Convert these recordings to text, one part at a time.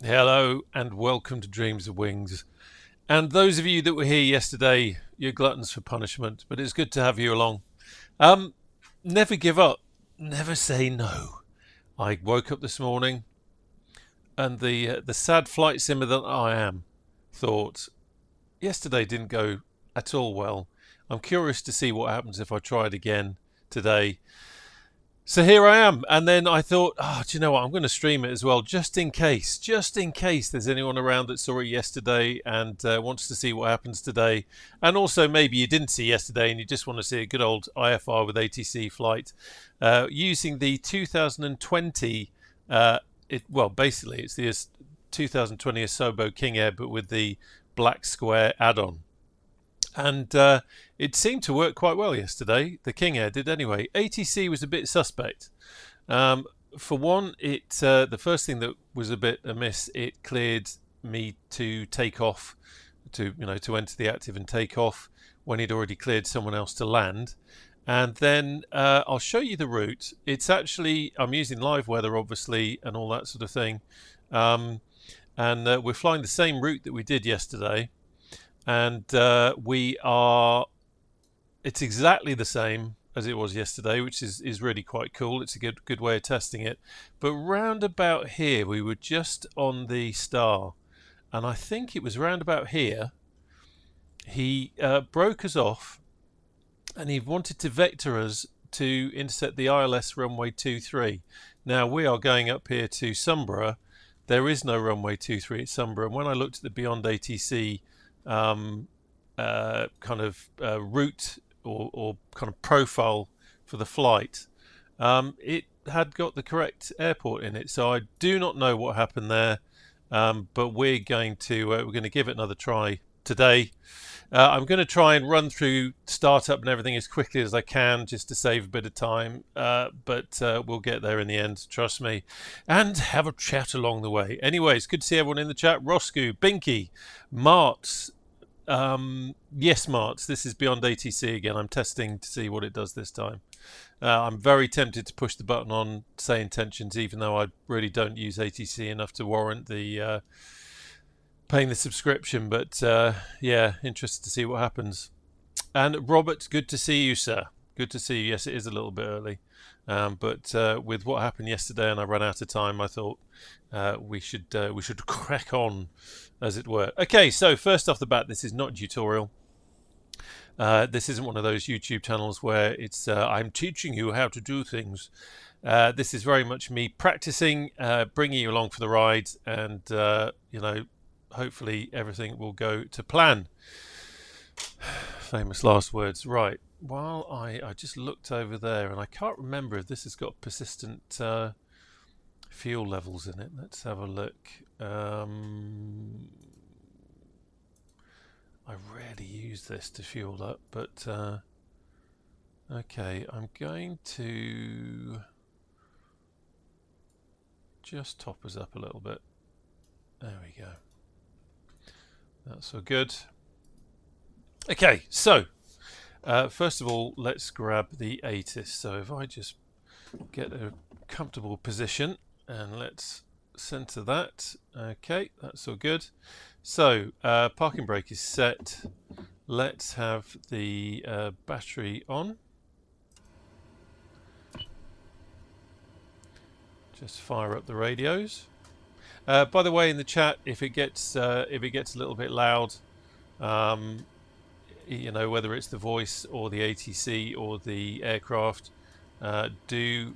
Hello and welcome to Dreams of Wings. And those of you that were here yesterday, you're gluttons for punishment, but it's good to have you along. Never give up, never say no. I woke up this morning and the sad flight simmer that I am thought, yesterday didn't go at all well. I'm curious to see what happens if I try it again today. So here I am, and then I thought, do you know what? I'm going to stream it as well, just in case there's anyone around that saw it yesterday and wants to see what happens today. And also maybe you didn't see yesterday and you just want to see a good old IFR with ATC flight using the 2020. Basically it's the 2020 Asobo King Air, but with the black square add-on. And it seemed to work quite well yesterday. The King Air did anyway. ATC was a bit suspect. For one, the first thing that was a bit amiss, it cleared me to take off, to enter the active and take off when he'd already cleared someone else to land. And then I'll show you the route. It's actually, I'm using live weather obviously and all that sort of thing. And we're flying the same route that we did yesterday. And it's exactly the same as it was yesterday, which is really quite cool. It's a good way of testing it. But round about here, we were just on the star, and I think it was round about here he broke us off, and he wanted to vector us to intercept the ILS runway 23. Now we are going up here to Sumburgh. There is no runway 23 at Sumburgh, and when I looked at the beyondatc route or kind of profile for the flight, it had got the correct airport in it. So I do not know what happened there, but we're going to give it another try today. I'm going to try and run through startup and everything as quickly as I can just to save a bit of time, but we'll get there in the end, trust me, and have a chat along the way. Anyways, good to see everyone in the chat. Roscoe, Binky, Marts, yes, Marts, this is beyondatc again. I'm testing to see what it does this time. I'm very tempted to push the button on say intentions, even though I really don't use ATC enough to warrant the paying the subscription, but yeah, interested to see what happens. And Robert, good to see you, sir. Good to see you. Yes, it is a little bit early, but with what happened yesterday and I ran out of time, I thought we should crack on, as it were. Okay, so first off the bat, this is not a tutorial. This isn't one of those YouTube channels where it's I'm teaching you how to do things. This is very much me practicing, bringing you along for the ride, and hopefully everything will go to plan. Famous last words. Right, while I just looked over there, and I can't remember if this has got persistent fuel levels in it. Let's have a look. I rarely use this to fuel up, but okay, I'm going to just top us up a little bit. There we go. That's all good. Okay, so first of all, let's grab the ATIS. So if I just get a comfortable position and let's center that. Okay, that's all good. So parking brake is set. Let's have the battery on. Just fire up the radios. By the way, in the chat, if it gets a little bit loud, whether it's the voice or the ATC or the aircraft, do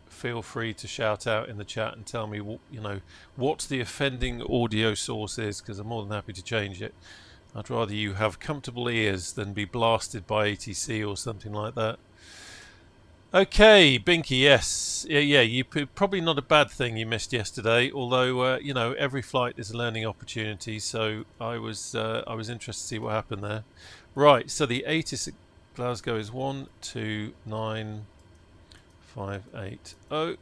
feel free to shout out in the chat and tell me what the offending audio source is, because I'm more than happy to change it. I'd rather you have comfortable ears than be blasted by ATC or something like that. Okay, Binky, yes. Yeah, probably not a bad thing you missed yesterday, although, every flight is a learning opportunity, so I was interested to see what happened there. Right, so the ATIS at Glasgow is 129,580.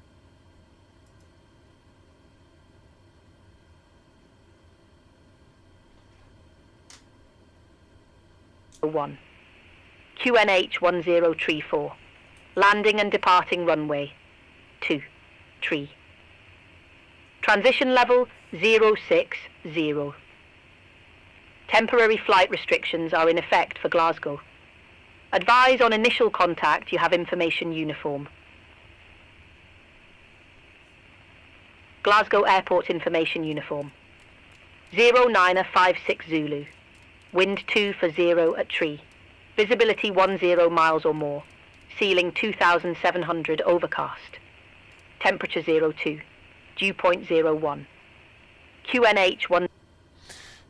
1. QNH 1034. Landing and departing runway 23. Transition level 060. Temporary flight restrictions are in effect for Glasgow. Advise on initial contact you have information uniform. Glasgow Airport information uniform. 0956 Zulu. Wind 2 for 0 at tree. Visibility 10 miles or more. Ceiling 2700 overcast. Temperature 02. Dew point 01. QNH 1.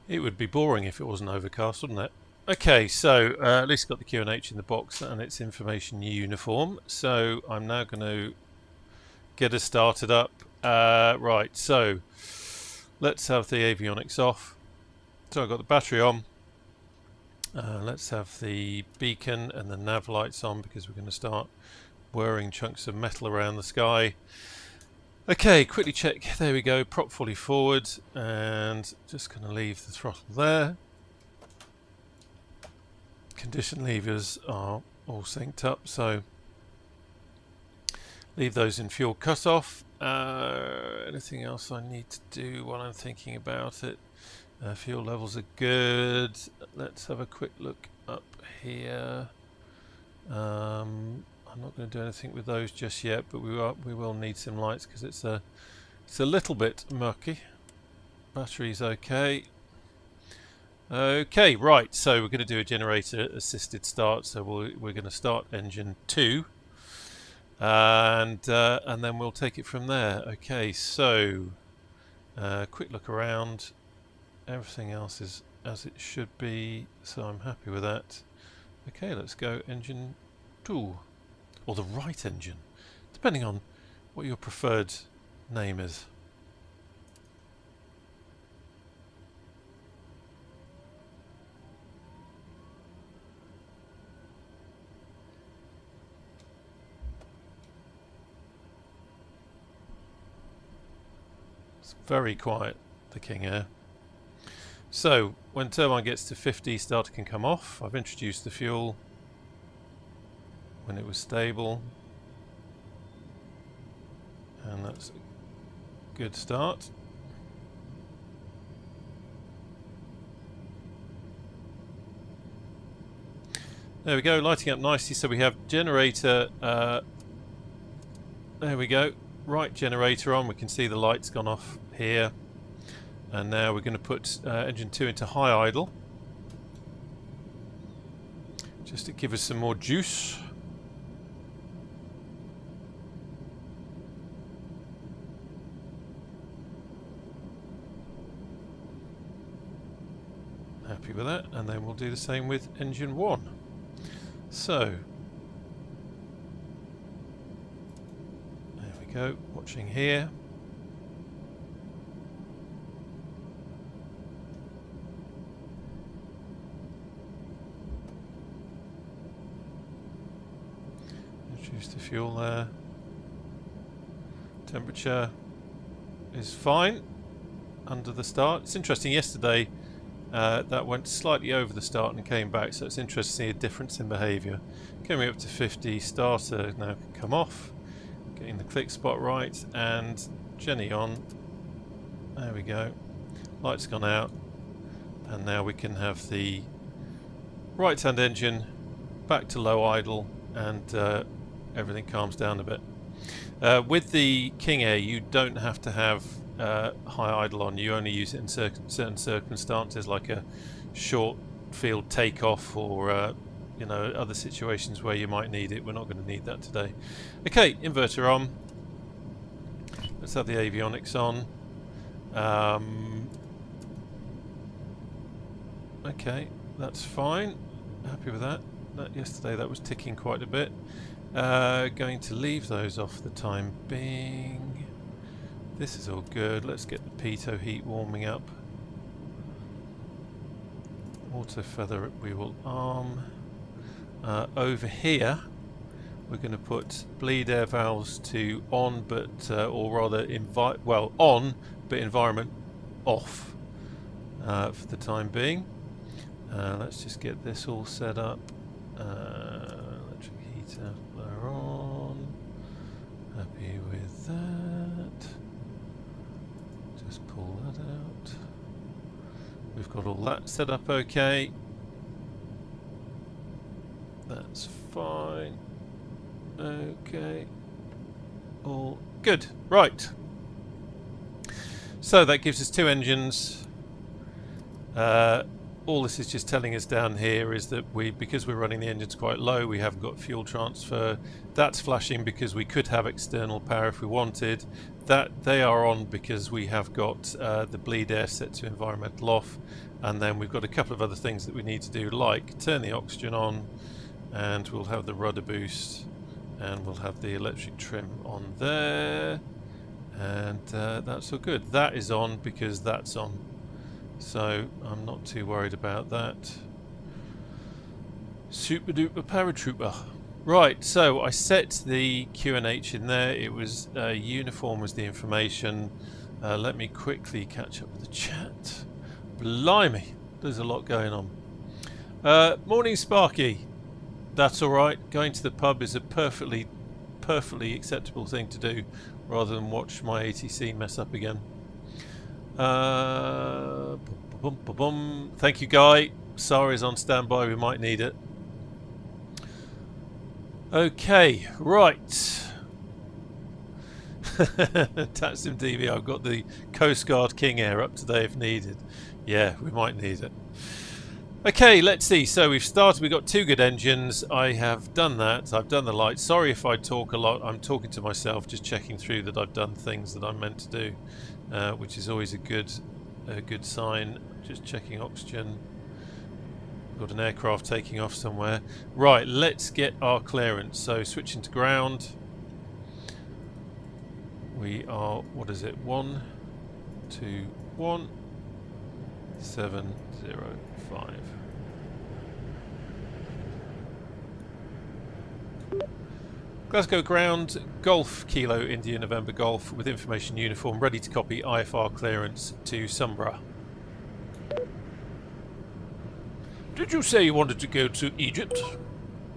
It would be boring if it wasn't overcast, wouldn't it? Okay, so at least got the QNH in the box and its information uniform. So I'm now going to get us started up. Right, so let's have the avionics off. So I've got the battery on. Let's have the beacon and the nav lights on because we're going to start whirring chunks of metal around the sky. Okay, quickly check. There we go. Prop fully forward, and just going to leave the throttle there. Condition levers are all synced up, so leave those in fuel cutoff. Anything else I need to do while I'm thinking about it? Fuel levels are good. Let's have a quick look up here. I'm not going to do anything with those just yet, but we will need some lights because it's a little bit murky. Battery's okay. Okay, right. So we're going to do a generator assisted start. So we're going to start engine 2, and then we'll take it from there. Okay, so quick look around. Everything else is as it should be, so I'm happy with that. Okay, let's go engine 2. Or the right engine, depending on what your preferred name is. It's very quiet, the King Air. So, when turbine gets to 50, starter can come off. I've introduced the fuel when it was stable, and that's a good start. There we go, lighting up nicely. So we have generator, there we go, right generator on. We can see the lights gone off here, and now we're going to put engine 2 into high idle just to give us some more juice. Happy with that, and then we'll do the same with engine 1. So there we go, watching here. Introduce the fuel there. Temperature is fine under the start. It's interesting, yesterday that went slightly over the start and came back, so it's interesting to see a difference in behaviour. Coming up to 50, starter now can come off, getting the click spot right, and Jenny on. There we go, lights gone out, and now we can have the right hand engine back to low idle, and everything calms down a bit. With the King Air, you don't have to have high idle on. You only use it in certain circumstances, like a short field takeoff, or you know, other situations where you might need it. We're not going to need that today. Okay, inverter on. Let's have the avionics on. Okay, that's fine. Happy with that. Yesterday that was ticking quite a bit. Going to leave those off for the time being. This is all good. Let's get the pitot heat warming up. Auto feather we will arm. Over here we're going to put bleed air valves to on, but or rather on, but environment off for the time being. Let's just get this all set up. Electric heater on. Happy with that. We've got all that set up okay. That's fine. Okay. All good. Right. So that gives us 2 engines. All this is just telling us down here is that because we're running the engines quite low, we haven't got fuel transfer. That's flashing because we could have external power if we wanted. That they are on because we have got the bleed air set to environmental off, and then we've got a couple of other things that we need to do, like turn the oxygen on, and we'll have the rudder boost, and we'll have the electric trim on there, and that's all good. That is on because that's on. So I'm not too worried about that. Super duper paratrooper. Right, so I set the QNH in there. It was uniform was the information. Let me quickly catch up with the chat. Blimey, there's a lot going on. Morning Sparky. That's alright. Going to the pub is a perfectly acceptable thing to do rather than watch my ATC mess up again. Thank you, Guy. SAR is on standby. We might need it. Okay, right. Tatsim DB, I've got the Coast Guard King Air up today if needed. Yeah, we might need it. Okay, let's see. So we've started. We've got 2 good engines. I have done that. I've done the lights. Sorry if I talk a lot. I'm talking to myself, just checking through that I've done things that I'm meant to do. Which is always a good sign. Just checking oxygen. Got an aircraft taking off somewhere. Right, let's get our clearance. So switching to ground. We are, what is it? 1, 2, 1, 7, 0, 5. Glasgow ground, Golf Kilo India November Golf with information uniform, ready to copy IFR clearance to Sumburgh. Did you say you wanted to go to Egypt?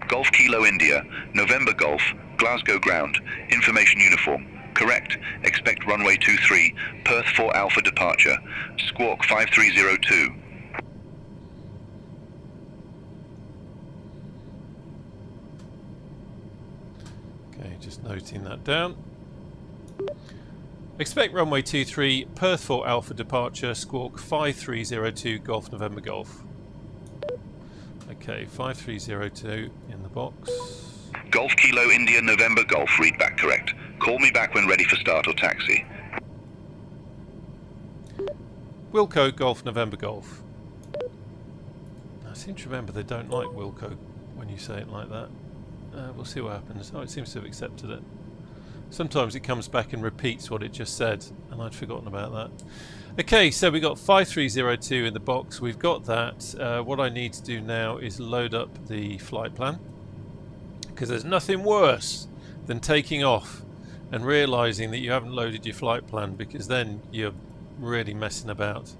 Golf Kilo India, November Golf, Glasgow ground, information uniform. Correct. Expect runway 23, Perth 4 Alpha departure. Squawk 5302. Okay, just noting that down. Expect runway 23, Perth 4 Alpha departure, squawk 5302 Golf November Golf. Okay, 5302 in the box. Golf Kilo India November Golf, read back correct. Call me back when ready for start or taxi. Wilco Golf November Golf. I seem to remember they don't like Wilco when you say it like that. We'll see what happens. Oh, it seems to have accepted it. Sometimes it comes back and repeats what it just said, and I'd forgotten about that. Okay, so we got 5302 in the box. We've got that. What I need to do now is load up the flight plan, because there's nothing worse than taking off and realizing that you haven't loaded your flight plan, because then you're really messing about.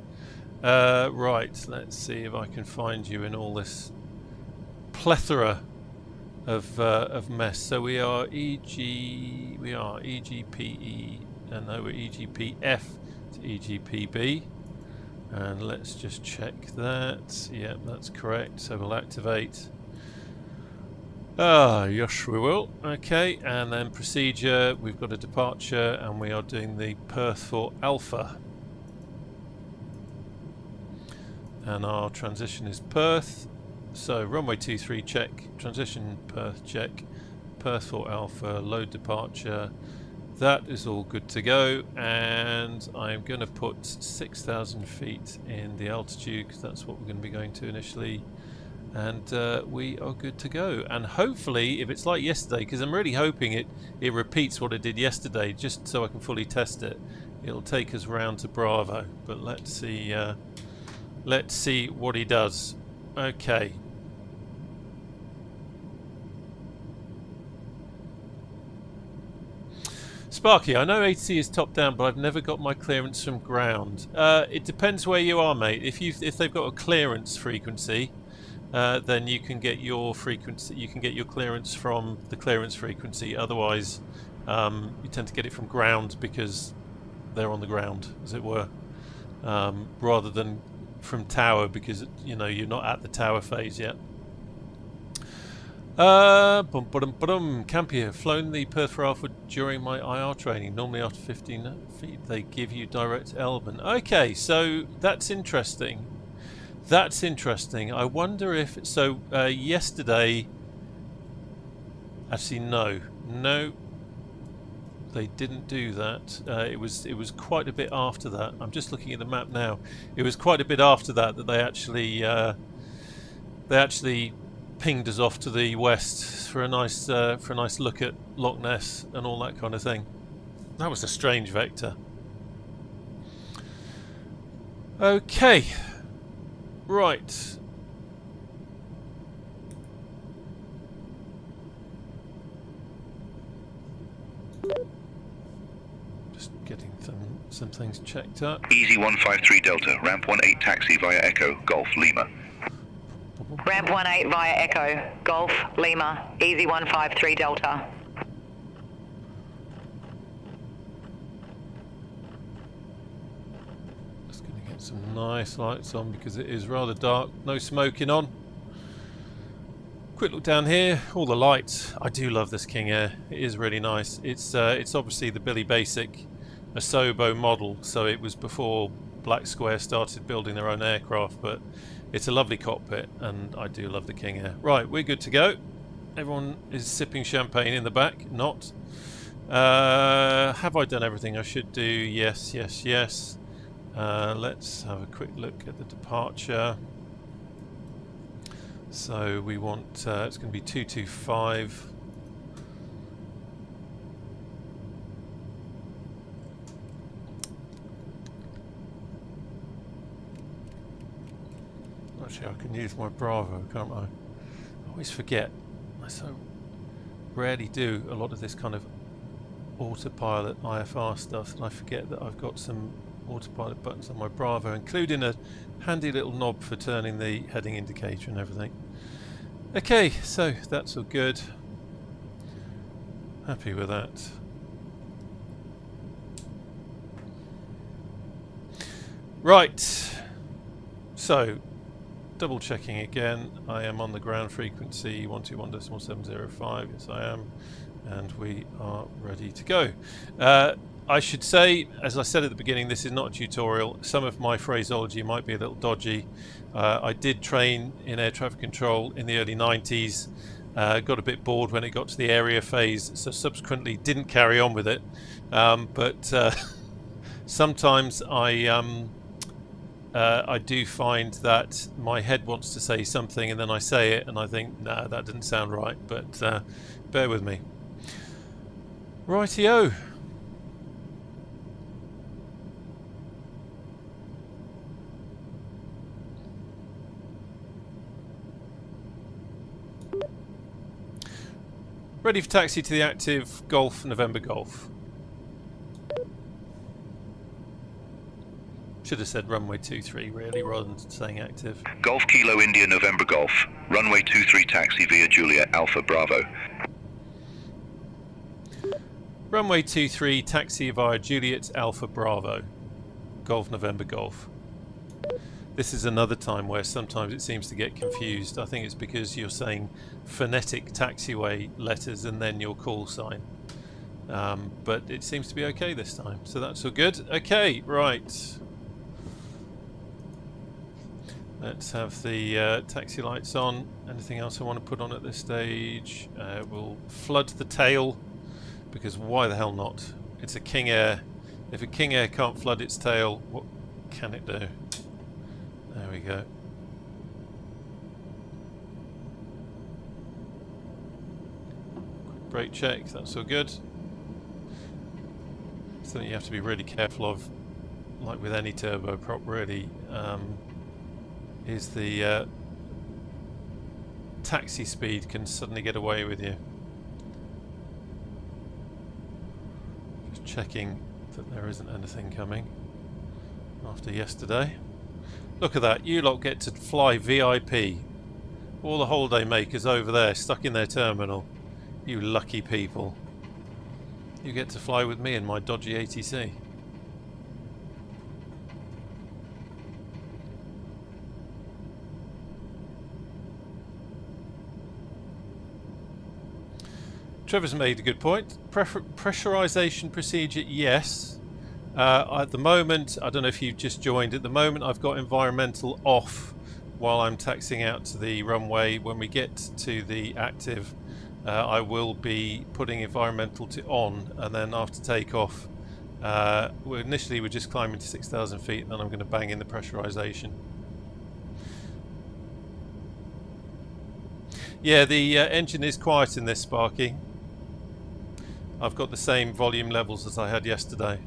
Right, let's see if I can find you in all this plethora of mess. So we are EGPE, and no, we're EGPF to EGPB, and let's just check that. Yep, that's correct. So we'll activate. Yes, we will. Okay, and then procedure. We've got a departure, and we are doing the Perth 4 Alpha, and our transition is Perth. So runway 23 check, transition Perth check, Perth 4 Alpha, load departure. That is all good to go, and I'm going to put 6,000 feet in the altitude because that's what we're going to be going to initially, and we are good to go. And hopefully, if it's like yesterday, because I'm really hoping it repeats what it did yesterday, just so I can fully test it, it'll take us round to Bravo. But let's see what he does. Okay. Sparky, I know ATC is top down, but I've never got my clearance from ground. It depends where you are, mate. If they've got a clearance frequency, then you can get your frequency. You can get your clearance from the clearance frequency. Otherwise, you tend to get it from ground because they're on the ground, as it were, rather than from tower because, you know, you're not at the tower phase yet. Campier, flown the Perth for Alpha during my IR training. Normally after 15 feet they give you direct Elban. Okay, so that's interesting. That's interesting. I wonder if... So, yesterday... Actually, no. No, they didn't do that. It was quite a bit after that. I'm just looking at the map now. It was quite a bit after that that they actually pinged us off to the west for a nice look at Loch Ness and all that kind of thing. That was a strange vector. Okay, right. Just getting some things checked up. Easy 153 Delta, ramp 18 taxi via Echo, Golf, Lima. Ramp 18 via Echo, Golf, Lima, Easy 153 Delta. Just going to get some nice lights on because it is rather dark. No smoking on. Quick look down here, all the lights. I do love this King Air. It is really nice. It's obviously the Billy Basic Asobo model, so it was before Black Square started building their own aircraft, but it's a lovely cockpit and I do love the King Air. Right, we're good to go. Everyone is sipping champagne in the back. Not. Have I done everything I should do? Yes, yes, yes. Let's have a quick look at the departure. So we want, it's going to be 225. Actually, I can use my Bravo, can't I? I always forget. I so rarely do a lot of this kind of autopilot IFR stuff, and I forget that I've got some autopilot buttons on my Bravo, including a handy little knob for turning the heading indicator and everything. Okay, so that's all good. Happy with that. Right, so double checking again. I am on the ground frequency 121.705. Yes, I am, and we are ready to go. I should say, as I said at the beginning, this is not a tutorial. Some of my phraseology might be a little dodgy. I did train in air traffic control in the early 90s. Got a bit bored when it got to the area phase, so subsequently didn't carry on with it. But sometimes I do find that my head wants to say something and then I say it and I think, nah, that didn't sound right, but bear with me. Rightio. Ready for taxi to the active Golf, November Golf. Should have said runway 23 really, rather than saying active. Golf Kilo India November Golf, runway 23 taxi via Juliet Alpha Bravo. Runway 23 taxi via Juliet Alpha Bravo, Golf November Golf. This is another time where sometimes it seems to get confused. I think it's because you're saying phonetic taxiway letters and then your call sign. But it seems to be okay this time, so that's all good. Okay, right. Let's have the taxi lights on. Anything else I want to put on at this stage? We'll flood the tail, because why the hell not? It's a King Air. If a King Air can't flood its tail, what can it do? There we go. Quick brake check, that's all good. Something you have to be really careful of, like with any turboprop really, is the taxi speed can suddenly get away with you. Just checking that there isn't anything coming after yesterday. Look at that, you lot get to fly VIP. All the holiday makers over there stuck in their terminal. You lucky people. You get to fly with me in my dodgy ATC. Trevor's made a good point. Pressurization procedure, yes. At the moment, I don't know if you've just joined, at the moment I've got environmental off while I'm taxiing out to the runway. When we get to the active, I will be putting environmental to on, and then after takeoff, initially we're just climbing to 6,000 feet, and then I'm going to bang in the pressurization. Yeah, the engine is quiet in this, Sparky. I've got the same volume levels as I had yesterday.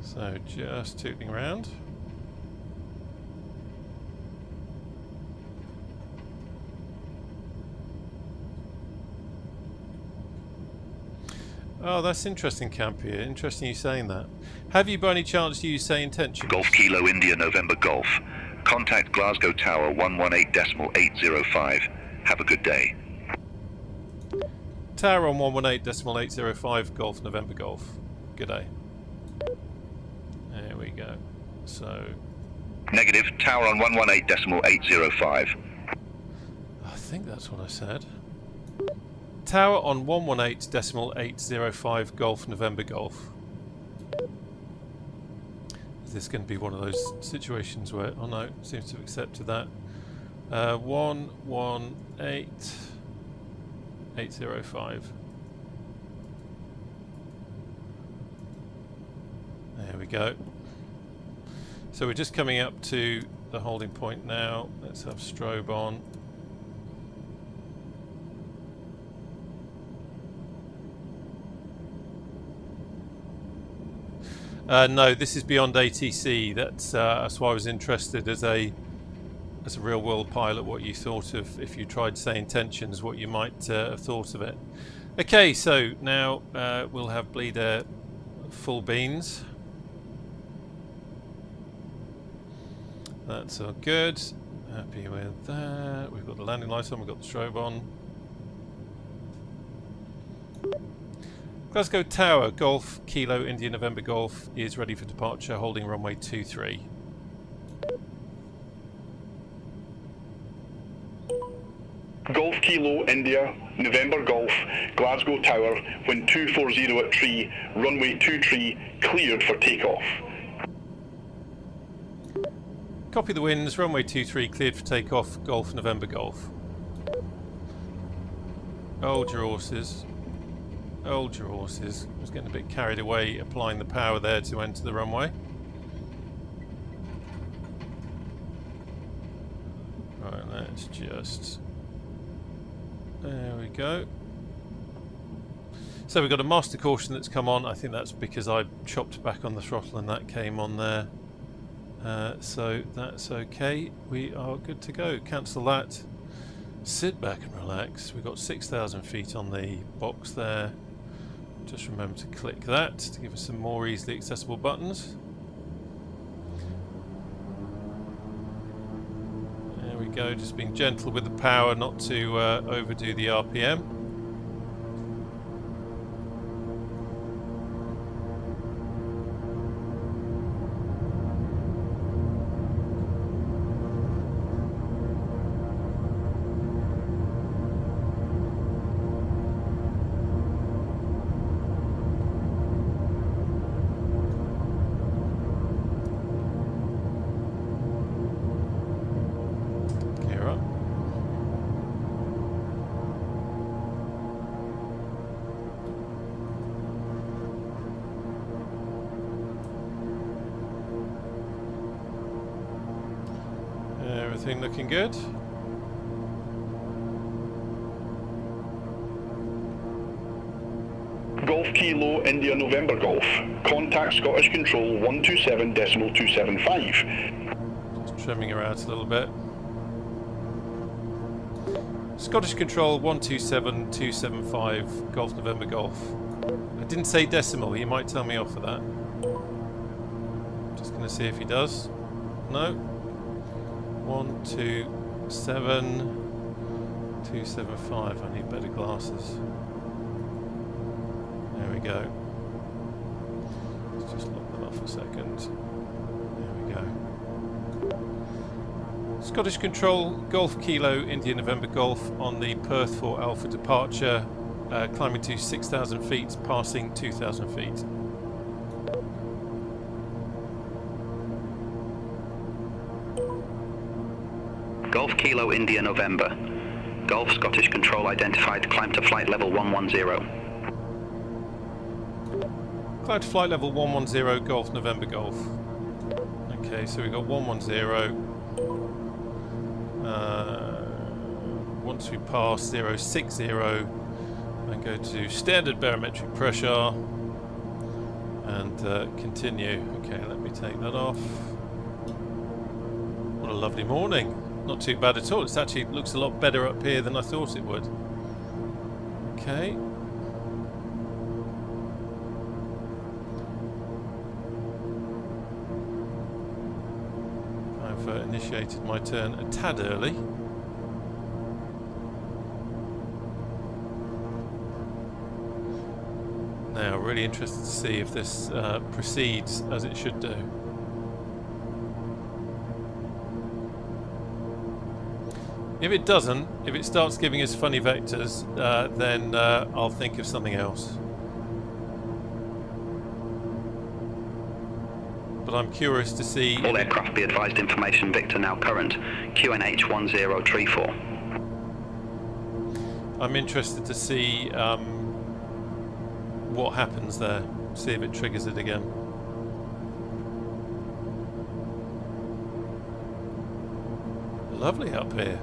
So just tooting around. Oh, that's interesting, Campier. Interesting you saying that. Have you by any chance used say intentions? Golf Kilo India November Golf. Contact Glasgow Tower 118.805. Have a good day. Tower on 118.805 Golf November Golf. Good day. There we go. So... Negative. Tower on 118.805. I think that's what I said. Tower on 118.805 Golf November Golf. Is this going to be one of those situations where... Oh no, it seems to have accepted that. 118.805. There we go. So we're just coming up to the holding point now. Let's have strobe on. No, this is beyond ATC. That's why I was interested as a real world pilot, what you thought of if you tried to say intentions, what you might have thought of it. Okay, so now we'll have bleed air full beans. That's all good. Happy with that. We've got the landing lights on, we've got the strobe on. Glasgow Tower, Golf, Kilo, India, November Golf is ready for departure, holding runway 23. Golf Kilo, India, November Golf, Glasgow Tower, wind 240 at tree, runway 23, cleared for takeoff. Copy the winds, runway 23, cleared for takeoff, Golf, November Golf. Hold your horses. Hold your horses. I was getting a bit carried away applying the power there to enter the runway. Right, let's just... There we go. So we've got a master caution that's come on. I think that's because I chopped back on the throttle and that came on there. So that's okay. We are good to go. Cancel that. Sit back and relax. We've got 6,000 feet on the box there. Just remember to click that to give us some more easily accessible buttons. There we go, just being gentle with the power, not to overdo the RPM. Everything looking good. Golf Kilo, India, November Golf. Contact Scottish Control 127.275. Just trimming her out a little bit. Scottish Control 127.275, Golf November Golf. I didn't say decimal, he might tell me off for that. Just going to see if he does. No. 127.275. I need better glasses. There we go. off a second. There we go. Scottish Control, Golf Kilo, India November Golf on the Perth 4 Alpha departure, climbing to 6,000 feet, passing 2,000 feet. Golf Kilo India November. Golf Scottish Control identified, climb to flight level 110. Climb to flight level 110, Golf November Golf. Okay, so we've got 110. Once we pass 060 and go to standard barometric pressure and continue. Okay, let me take that off. What a lovely morning. Not too bad at all. It actually looks a lot better up here than I thought it would. Okay. I've initiated my turn a tad early. Now, really interested to see if this proceeds as it should do. If it doesn't, if it starts giving us funny vectors, then I'll think of something else. But I'm curious to see... All aircraft be advised, information Victor now current, QNH 1034. I'm interested to see what happens there, see if it triggers it again. Lovely up here.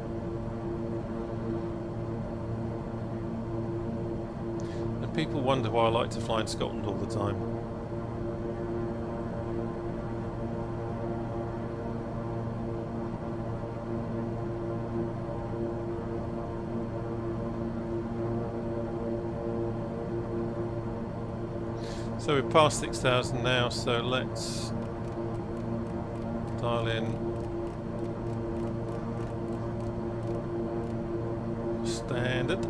And people wonder why I like to fly in Scotland all the time. So we're past 6,000 now, so let's dial in standard.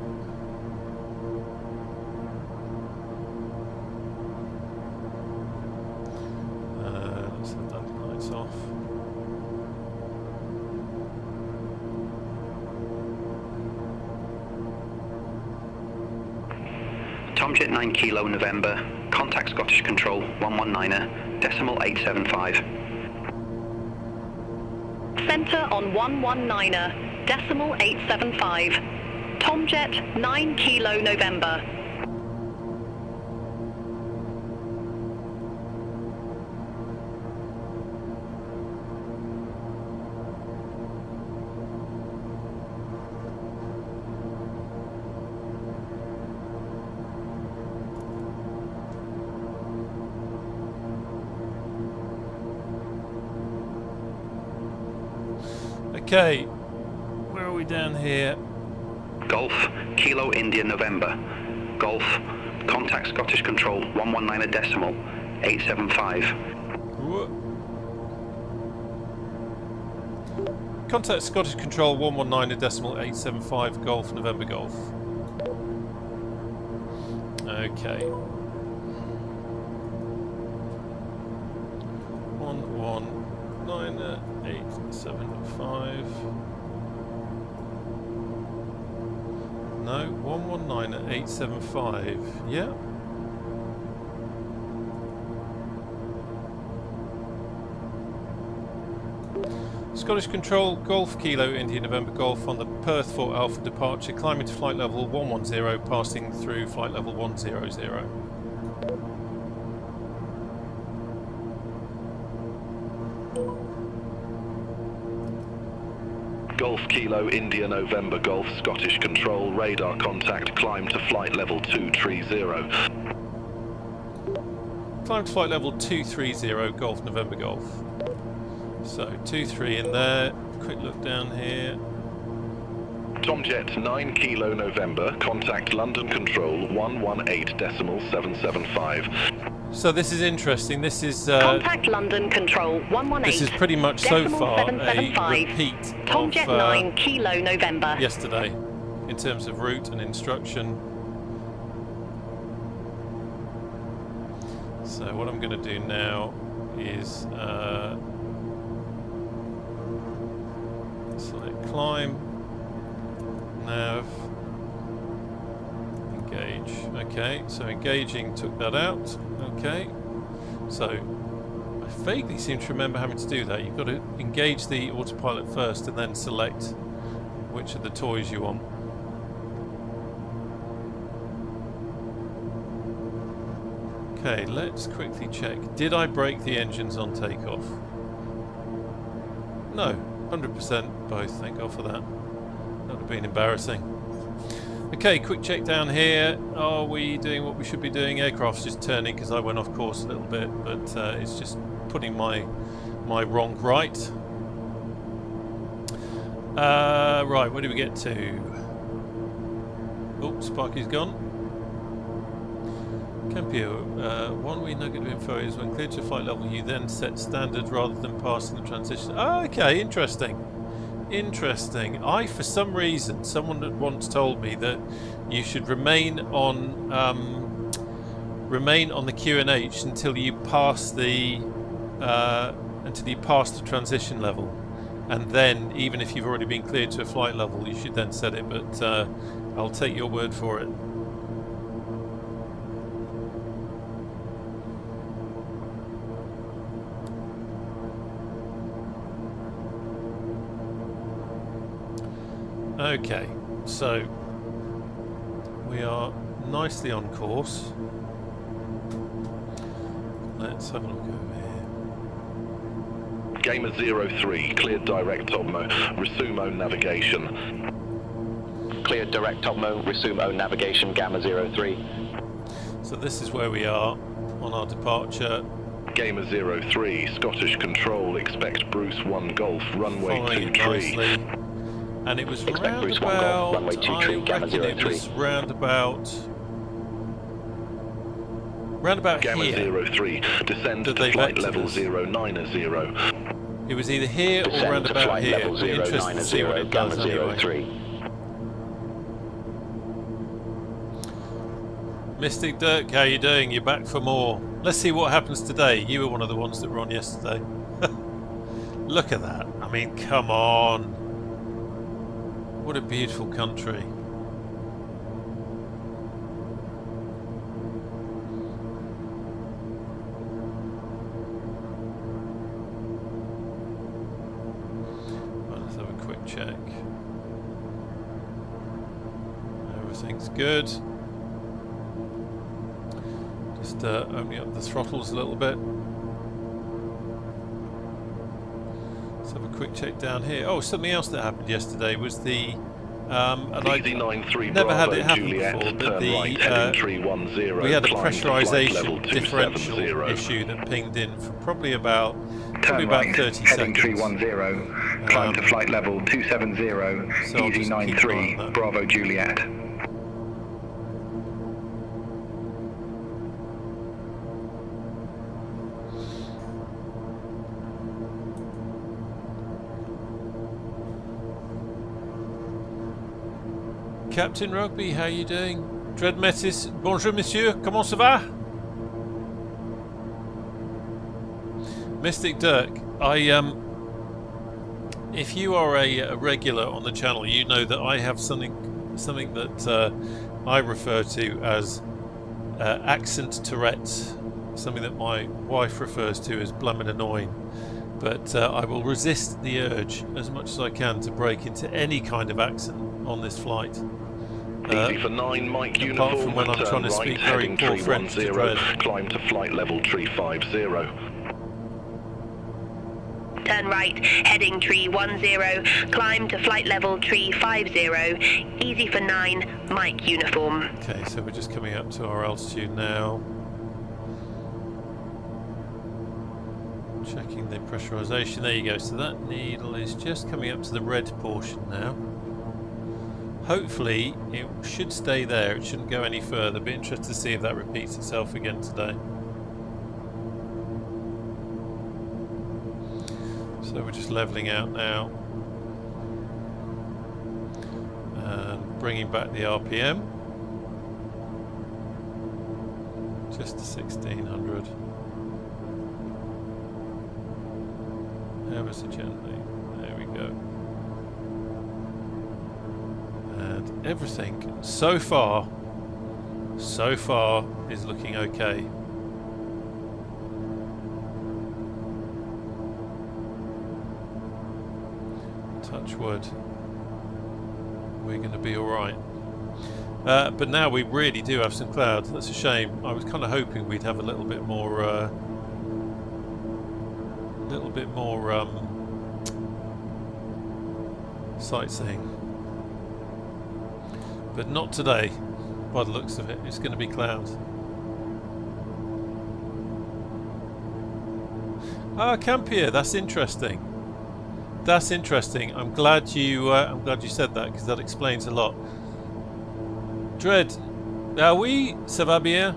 Let's have landing lights off. Tomjet 9 Kilo November. Contact Scottish Control 119er, decimal 875. Centre on 119er, decimal 875. Tomjet 9 Kilo November. Okay, where are we down here? Golf Kilo India November. Golf, contact Scottish Control 119er decimal 875. Whoa. Contact Scottish Control 119er decimal 875 Golf November Golf. Okay. 119er 875. No, 119er 875. Yeah. Scottish Control, Golf Kilo India November Golf on the Perth 4 Alpha departure, climbing to flight level 110, passing through flight level 100. Golf Kilo India November Golf Scottish Control, radar contact, climb to flight level 230. Climb to flight level 230 Golf November Golf. So 23 in there. Quick look down here. Tomjet 9 Kilo November, contact London Control 118.775. So this is interesting. This is contact London Control 118. This is pretty much so far a repeat Tomjet 9 Kilo November. Yesterday, in terms of route and instruction. So what I'm going to do now is select climb, nav, engage. Okay, so engaging took that out. Okay, so I vaguely seem to remember having to do that. You've got to engage the autopilot first and then select which of the toys you want. Okay, let's quickly check. Did I break the engines on takeoff? No, 100% both, thank God for that. That would have been embarrassing. Okay, quick check down here. Are we doing what we should be doing? Aircraft's just turning because I went off course a little bit, but it's just putting my wrong right. Right, where do we get to? Oh, Sparky's gone. Campio, one way negative info is when cleared to flight level you then set standard rather than passing the transition. Oh, okay, interesting. Interesting. For some reason, someone had once told me that you should remain on the QNH until you pass the transition level, and then even if you've already been cleared to a flight level, you should then set it. But I'll take your word for it. Okay, so we are nicely on course. Let's have a look over here. Gamer 03, cleared direct Obmo, resume own navigation. Cleared direct Obmo, resume own navigation, Gamma 03. So this is where we are on our departure. Gamer 03, Scottish Control, expect Bruce 1 Golf, runway 23. Nicely. And it was Expect Bruce 1 Golf, roundabout, runway 23, Gamma 03. it was roundabout Gamma here. 03, descend to Did they flight vector level this? 090. It was either here or Descend to roundabout flight here. level We're interested to see what 090, it Gamma does anyway. 03. Mystic Dirk, how you doing? You're back for more. Let's see what happens today. You were one of the ones that were on yesterday. Look at that. I mean, come on. What a beautiful country. Right, let's have a quick check. Everything's good. Just opening up the throttles a little bit. Let's have a quick check down here. Oh, something else that happened yesterday was the and I never had it happen before, but the we had a pressurization differential issue that pinged in for probably about 30 heading seconds. 310, climb to flight level 270, So I'll easy just keep an eye on 93, that. Bravo Juliet. Captain Rugby, how you doing? Dread Metis, bonjour monsieur, comment ça va? Mystic Dirk, if you are a regular on the channel, you know that I have something that I refer to as accent Tourette's, something that my wife refers to as blummin' annoying. But I will resist the urge as much as I can to break into any kind of accent on this flight. Easy for 9, Mike apart uniform, from when I'm turn trying to right, speak very heading poor French to 310, Dread. climb to flight level 350. Turn right, heading 310, climb to flight level 350, easy for 9, Mike uniform. Okay, so we're just coming up to our altitude now. Checking the pressurization. There you go. So that needle is just coming up to the red portion now. Hopefully it should stay there. It shouldn't go any further. Be interested to see if that repeats itself again today. So we're just leveling out now and bringing back the RPM just to 1600. Ever so gently. There we go. And everything so far is looking okay. Touch wood. We're going to be all right. But now we really do have some clouds. That's a shame. I was kind of hoping we'd have a little bit more sightseeing, but not today. By the looks of it, it's going to be clouds. Ah, Campier, that's interesting. That's interesting. I'm glad you said that, because that explains a lot. Dread, oui, ça va bien?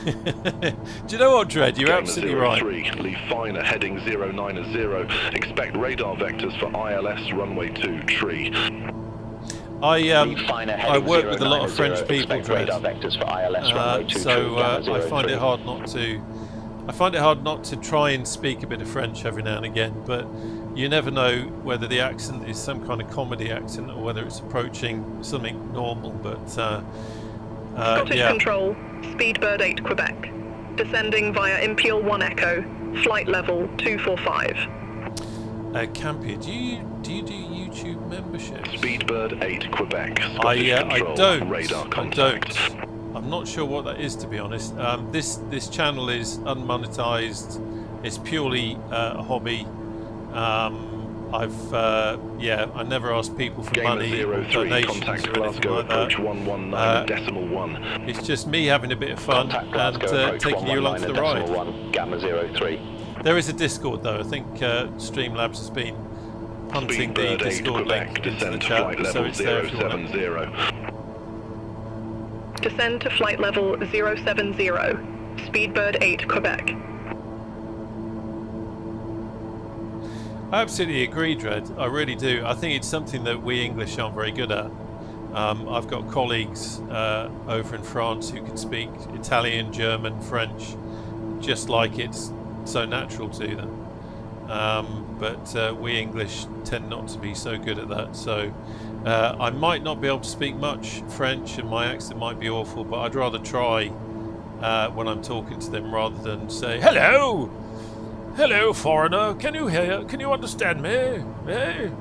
Do you know what, Dread? You're absolutely right. 03, leave finer, heading 090. Expect radar vectors for ILS runway 2 tree. I work with a lot of French people, Dread. So I find it hard not to. I find it hard not to try and speak a bit of French every now and again, but you never know whether the accent is some kind of comedy accent or whether it's approaching something normal. But Scottish yeah. Control, Speedbird 8 Quebec, descending via Imperial 1 Echo, flight level 245. Campier, do you do YouTube memberships? Speedbird 8 Quebec, Scottish Control, I don't. radar I contact. don't. I'm not sure what that is, to be honest. This channel is unmonetized. It's purely a hobby. I never ask people for money or 03, donations contact or anything Glasgow like approach that. 119.1. It's just me having a bit of fun and taking you along for the ride. Gamma 03. There is a Discord though. I think Streamlabs has been punting the Speedbird 8 Discord Quebec, link into the descend to chat, flight so level it's there if you want it. 070. Descend to flight level 070, Speedbird 8 Quebec. I absolutely agree, Dread. I really do. I think it's something that we English aren't very good at. I've got colleagues over in France who can speak Italian, German, French, just like it's so natural to them. But we English tend not to be so good at that. So I might not be able to speak much French, and my accent might be awful, but I'd rather try when I'm talking to them rather than say, "Hello! Hello, foreigner, can you hear? Can you understand me? Hey?"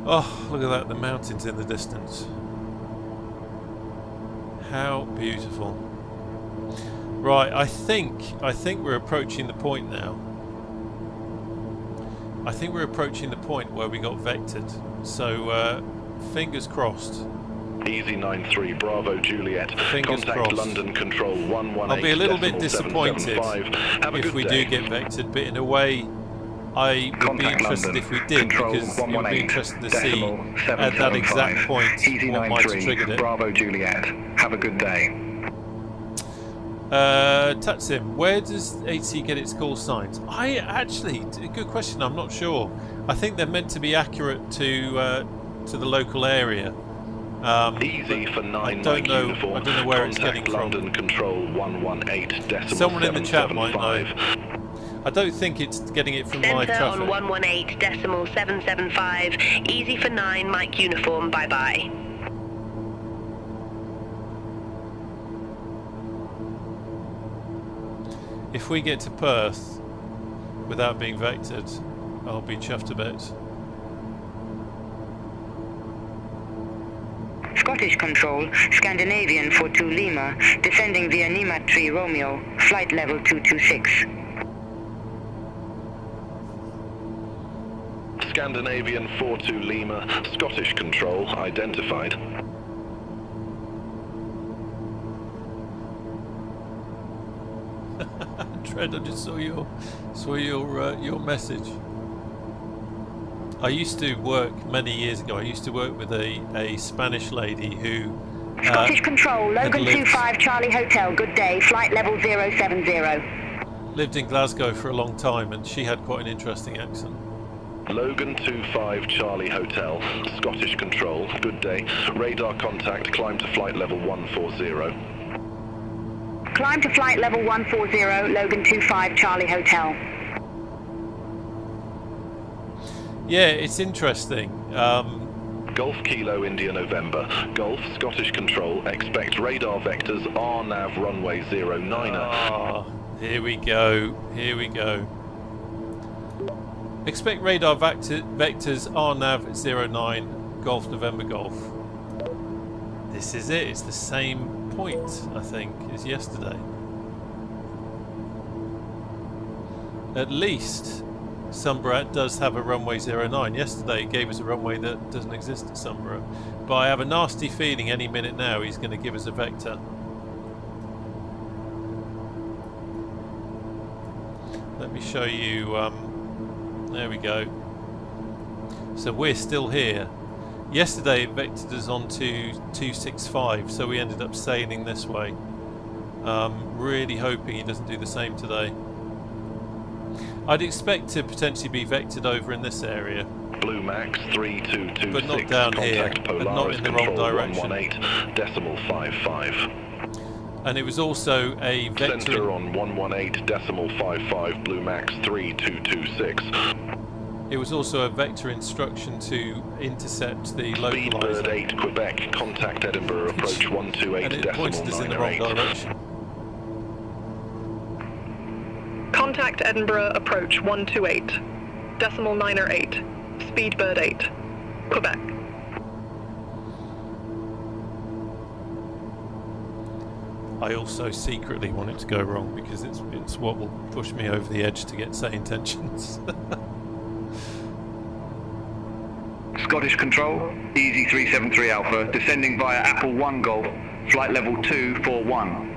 Oh, look at that, the mountains in the distance. How beautiful. Right, I think we're approaching the point now. I think we're approaching the point where we got vectored. So, fingers crossed. Easy 93 Bravo Juliet. Fingers Contact crossed. London Control 118. I'll be a little bit disappointed Have a if good we day. do get vectored, but in a way, I would be Contact interested London. if we did, Control because it would be 118, interesting to see decimal at that exact 775. point Easy what might have 93 triggered it. Bravo Juliet. Have a good day. Tatsim, where does ATC get its call signs? Good question. I'm not sure. I think they're meant to be accurate to the local area. Easy for 9 I don't know. uniform. I don't know where it's Contact getting from. London Control 118 decimal Someone in the chat might know. 775. I don't think it's getting it from live Centre on traffic. 118.775. Easy for 9, Mike uniform. Bye bye. If we get to Perth without being vectored, I'll be chuffed a bit. Scottish Control, Scandinavian 42 Lima, descending via Lima 3 Romeo, flight level 226. Scandinavian 42 Lima, Scottish Control identified. Tread, I just saw your message. I used to work many years ago. I used to work with a Spanish lady who Scottish Control, Logan lived- 25 Charlie Hotel, good day, flight level 070. lived in Glasgow for a long time, and she had quite an interesting accent. Logan 25 Charlie Hotel, Scottish Control, good day. Radar contact, climb to flight level 140. Climb to flight level 140, Logan 25 Charlie Hotel. Yeah, it's interesting. Golf Kilo India November, Golf Scottish Control, expect radar vectors RNAV runway 09er. Oh, here we go, here we go. Expect radar vectors RNAV 09, Golf November Golf. This is it, it's the same point, I think, as yesterday. At least Sumburgh does have a runway 09. Yesterday it gave us a runway that doesn't exist at Sumburgh. But I have a nasty feeling any minute now he's going to give us a vector. Let me show you, there we go. So we're still here. Yesterday it vectored us on to 265, so we ended up sailing this way. Really hoping he doesn't do the same today. I'd expect to potentially be vectored over in this area. Blue Max 3226, but not down here, and not in the wrong direction. 118.55. And it was also a vector Center on 118.55, Blue Max 3226. It was also a vector instruction to intercept the localizer. Speedbird 8 Quebec, contact Edinburgh, approach 128.908. And it pointed us in the wrong direction. Contact Edinburgh approach 128.908. Speedbird 8. Quebec. I also secretly want it to go wrong because it's what will push me over the edge to get say intentions. Scottish Control, Easy 373 Alpha, descending via Apple 1 Golf, flight level 241.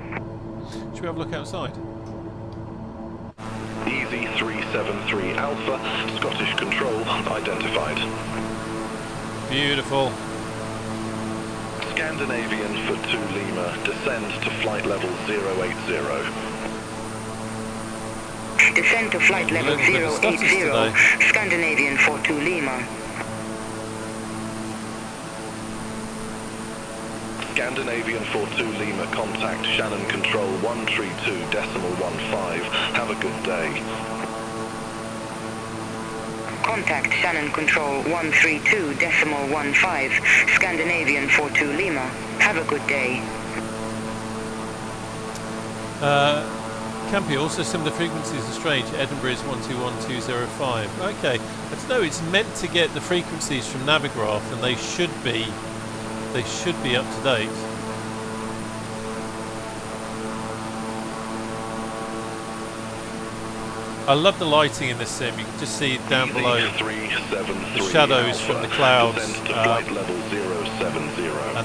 Should we have a look outside? Easy 373 Alpha, Scottish Control, identified. Beautiful. Scandinavian for 2 Lima, descend to flight level 080. Descend to flight level 080, Scandinavian for 2 Lima. Scandinavian 42 Lima, contact Shannon Control 132.15. Have a good day. Contact Shannon Control 132.15, Scandinavian 42 Lima. Have a good day. Campy, also similar frequencies are strange. Edinburgh is 121205. Okay, I don't know, it's meant to get the frequencies from Navigraph and they should be up to date. I love the lighting in this sim. You can just see down below the shadows from the clouds and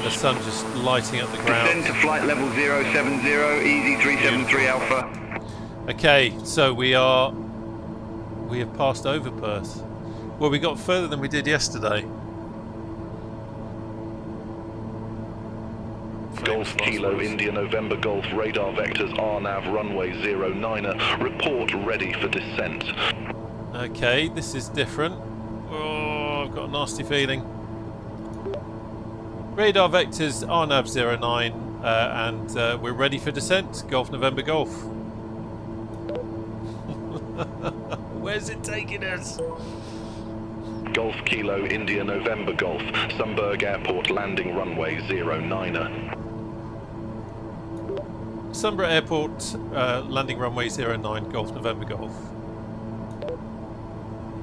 the sun just lighting up the ground. Descend to flight level 070, Easy 373 Alpha. Okay, so we have passed over Perth. Well, we got further than we did yesterday. Golf Kilo India November Golf radar vectors RNAV runway 09er, report ready for descent. Okay, this is different. Oh, I've got a nasty feeling. Radar vectors RNAV 09 and we're ready for descent. Golf November Golf. Where's it taking us? Golf Kilo India November Golf, Sumburgh Airport landing runway 09er. Sumburgh Airport, landing runway 09, Golf November Golf.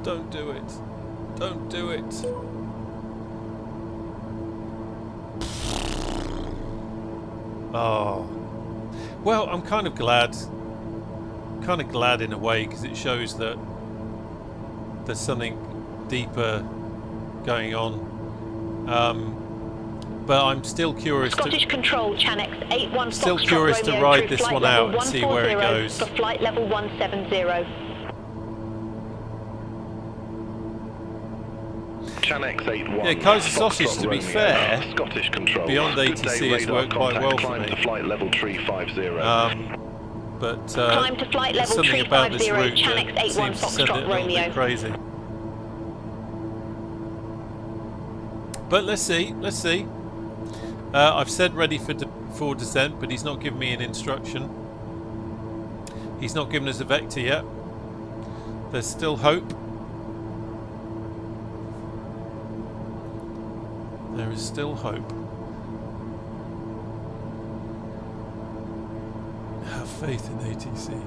Don't do it. Don't do it. Oh. Well, I'm kind of glad. Kind of glad in a way because it shows that there's something deeper going on. But I'm still curious Scottish Control, Channex 81 still Foxtrot curious to Romeo ride through this flight one level out and see where it 140 goes. For flight level 170. Channex 81. Yeah, Kaiser Sausage, to be Romeo, fair, Scottish Control. Beyond ATC has worked quite well for climb me. to flight level 350. But Climb to flight level something about this 350, route Channex that 81 seems to send it a Foxtrot little bit Romeo. crazy. But let's see. Let's see. I've said ready for descent, but he's not given me an instruction. He's not given us a vector yet. There's still hope. There is still hope. Have faith in ATC.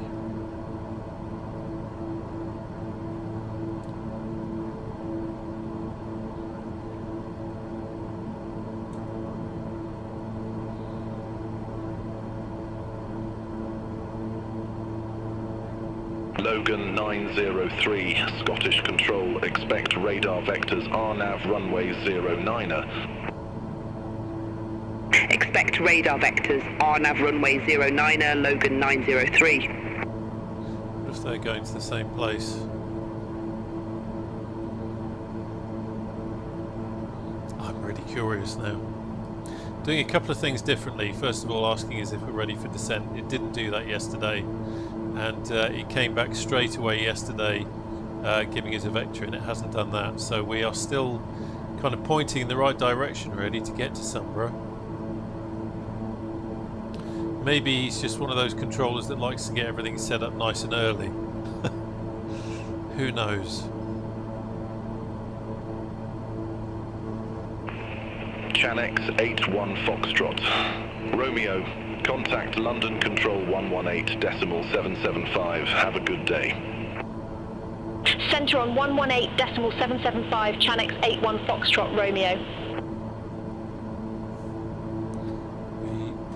Logan 903, Scottish Control, expect radar vectors RNAV runway 09er. Expect radar vectors RNAV runway 09er, Logan 903. If they're going to the same place. I'm really curious now. Doing a couple of things differently. First of all, asking us if we're ready for descent. It didn't do that yesterday. And it came back straight away yesterday, giving us a vector, and it hasn't done that. So we are still kind of pointing in the right direction, really, to get to Sumburgh. Maybe he's just one of those controllers that likes to get everything set up nice and early. Who knows? Chanex 81 Foxtrot. Romeo, contact London Control 118.775. Have a good day. Centre on 118.775, Chanex 81 Foxtrot, Romeo.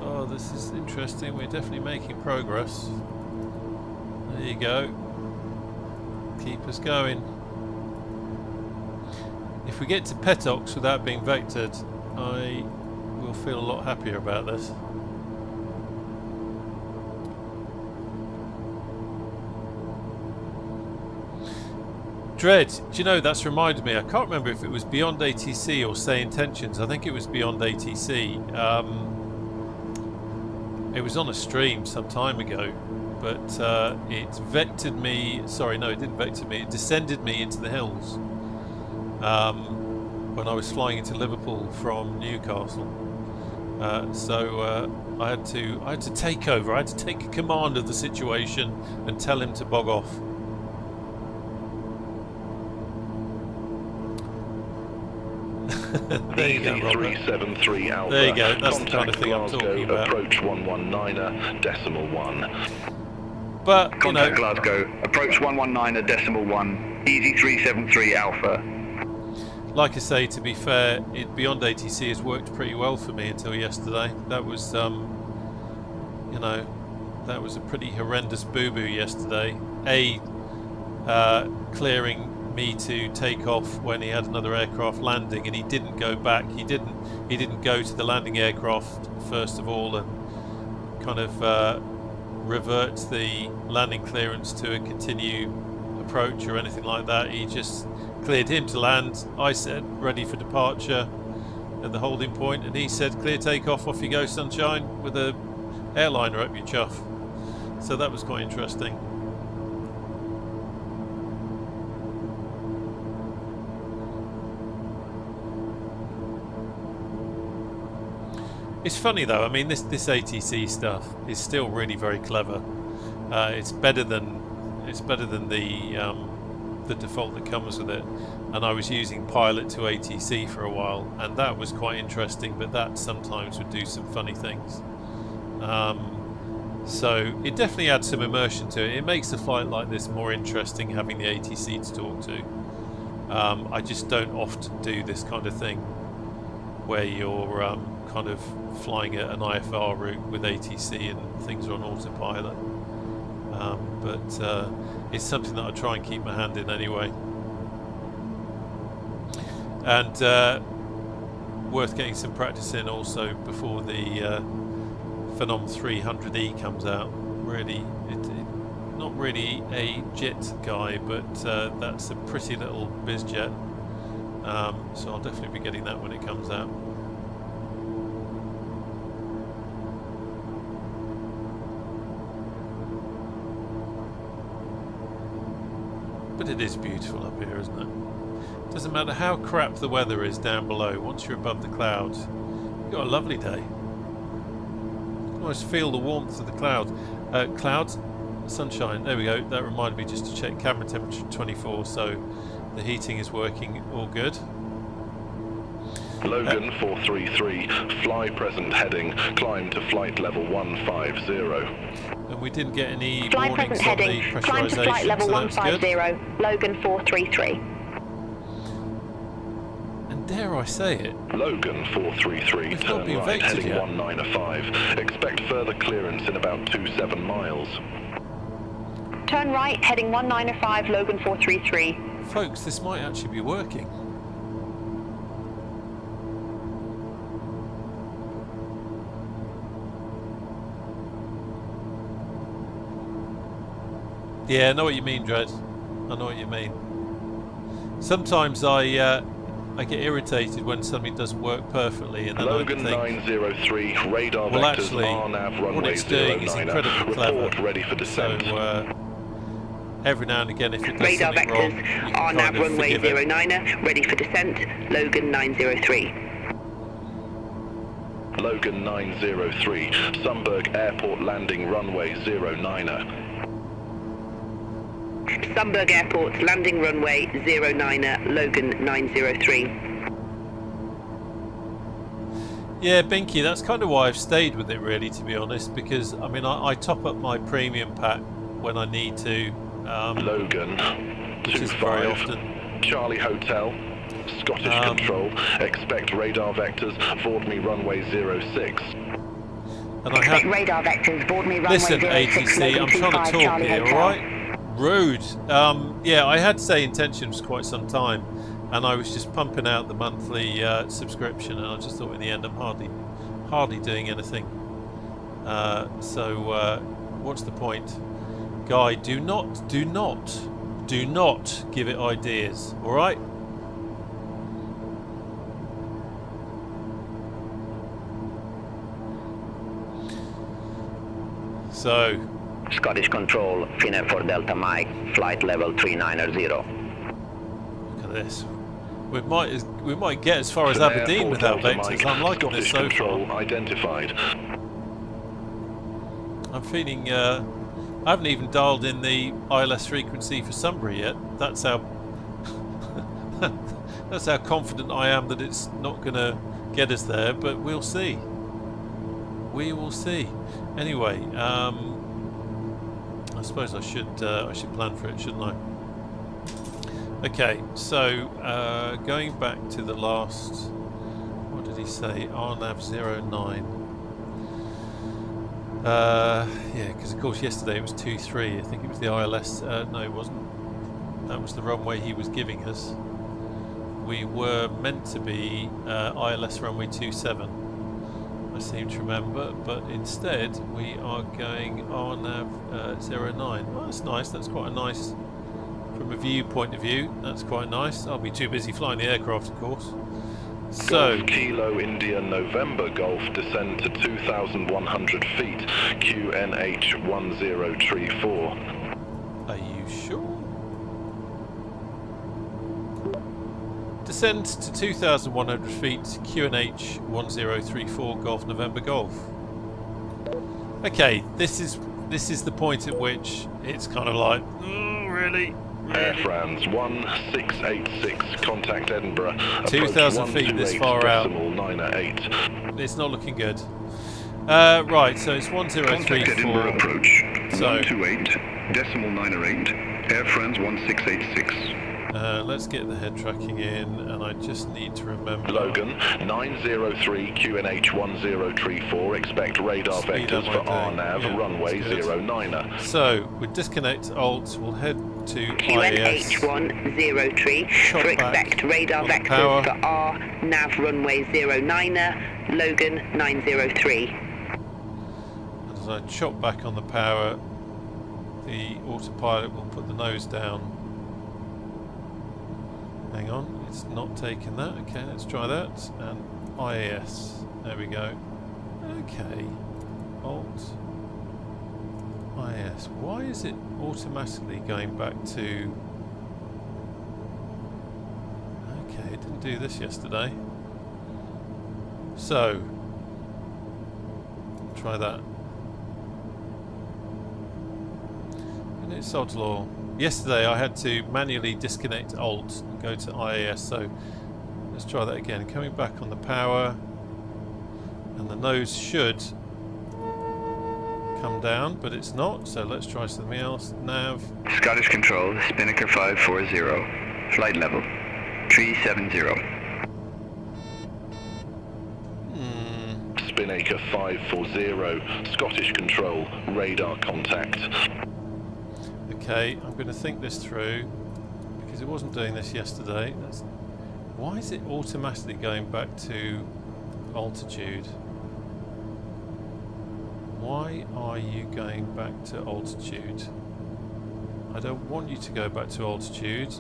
Oh, this is interesting. We're definitely making progress. There you go. Keep us going. If we get to Petox without being vectored, I will feel a lot happier about this. Dread, do you know, that's reminded me, I can't remember if it was Beyond ATC or Say Intentions. I think it was Beyond ATC. It was on a stream some time ago, but it vectored me, sorry, no, it didn't vector me, it descended me into the hills when I was flying into Liverpool from Newcastle. So I had to take over, I had to take command of the situation and tell him to bog off. There you go, Robert. 373 Alpha. There you go, that's Contact the kind of thing I'm Glasgow, talking about. Approach 119.1. But, you know, Contact Glasgow, approach 119.1, easy 373 Alpha. like I say, to be fair, Beyond ATC has worked pretty well for me until yesterday. That was, you know, that was a pretty horrendous boo-boo yesterday. Clearing me to take off when he had another aircraft landing, and he didn't go back. He didn't go to the landing aircraft first of all and kind of revert the landing clearance to a continue approach or anything like that. He just cleared him to land. I said ready for departure at the holding point, and he said clear takeoff, off you go sunshine, with a airliner up your chuff. So that was quite interesting. It's funny though, I mean this ATC stuff is still really very clever. It's better than the default that comes with it. And I was using Pilot to ATC for a while, and that was quite interesting, but that sometimes would do some funny things. So it definitely adds some immersion to it. It makes a flight like this more interesting having the ATC to talk to. I just don't often do this kind of thing where you're kind of flying an IFR route with ATC and things are on autopilot. But it's something that I try and keep my hand in anyway. And worth getting some practice in also before the Phenom 300E comes out. Really, not really a jet guy, but that's a pretty little biz jet. So I'll definitely be getting that when it comes out. But it is beautiful up here, isn't it? Doesn't matter how crap the weather is down below, once you're above the clouds, you've got a lovely day. You can almost feel the warmth of the clouds. Clouds, sunshine, there we go. That reminded me just to check camera temperature 24, so the heating is working all good. Logan 433, fly present heading, climb to flight level 150. And we didn't get any Fly warnings present on heading, the climb to flight pressurisation, level so that's good. 150, Logan 433. And dare I say it, Logan 433, We've not turn been right, vectored heading yet. 195. Expect further clearance in about 27 miles. Turn right, heading 195, Logan 433. folks, this might actually be working. Yeah, I know what you mean, Dred. I know what you mean. Sometimes I get irritated when something doesn't work perfectly, and then Logan I think, 903, radar well, vectors actually, RNAV what runway it's doing is 09. incredibly Report clever. ready for descent. So every now and again, if it does Radar something wrong, you vectors, can RNAV kind of runway forgive it. 09er, ready for descent, Logan 903. Logan 903, Sumburgh Airport landing runway 09er. Sumburgh Airport, landing runway 09er, Logan 903. Yeah, Binky, that's kind of why I've stayed with it, really, to be honest, because I mean I top up my premium pack when I need to, Logan which is very 25, often. Charlie Hotel, Scottish Control, expect radar vectors, board me runway 06. And I Expect have, radar vectors, board me runway listen, 06, ATC, I'm Logan trying to 25, talk Charlie here, Hotel. alright? Rude. Yeah, I had say intentions for quite some time, and I was just pumping out the monthly subscription, and I just thought in the end I'm hardly doing anything. So what's the point? Guy, do not give it ideas, alright? So, Scottish Control, Finnair for Delta Mike, flight level 390. look at this. We might get as far as Finnair Aberdeen for without Delta vectors. Mike, I'm liking this Scottish so Control far. identified. I'm feeling. I haven't even dialed in the ILS frequency for Sumburgh yet. That's how. That's how confident I am that it's not going to get us there. But we'll see. We will see. Anyway, I suppose I should plan for it, shouldn't I? Okay, so going back to the last. What did he say? RNAV 09. Yeah, because of course yesterday it was 23. I think it was the ILS. No, it wasn't. That was the runway he was giving us. We were meant to be ILS runway 27. I seem to remember, but instead we are going RNAV 09. Oh, that's nice. That's quite a nice, from a view point of view. That's quite nice. I'll be too busy flying the aircraft, of course. So, Golf Kilo India November Golf, descend to 2,100 feet, QNH 1034. are you sure? Descend to 2,100 feet, QNH 1034, Golf November Golf. Okay, this is the point at which it's kind of like, oh, really? Air France 1686, contact Edinburgh. 2,000 feet this far out. 908. It's not looking good. Right, so it's Contact Edinburgh 1034. approach. So- 128.908, Air France 1686. Let's get the head tracking in, and I just need to remember. Logan 903, QNH 1034, expect radar Speed vectors up for my day. RNAV Yeah, runway that's good. 09er. So we disconnect alt. We'll head to QNH IAS. 103 Shot for back expect radar on the vectors power. for R, nav runway 09er, Logan 903. And as I chop back on the power, the autopilot will put the nose down. Hang on, it's not taking that. Okay, let's try that. And IAS. There we go. Okay. Alt. IAS. Why is it automatically going back to it didn't do this yesterday. So, try that. And it's sod's law. Yesterday I had to manually disconnect Alt and go to IAS, so let's try that again. Coming back on the power, and the nose should come down, but it's not, so let's try something else. Nav. Scottish Control, Spinnaker 540, flight level 370. Spinnaker 540, Scottish Control, radar contact. Okay, I'm going to think this through, because it wasn't doing this yesterday. Why is it automatically going back to altitude? Why are you going back to altitude? I don't want you to go back to altitude.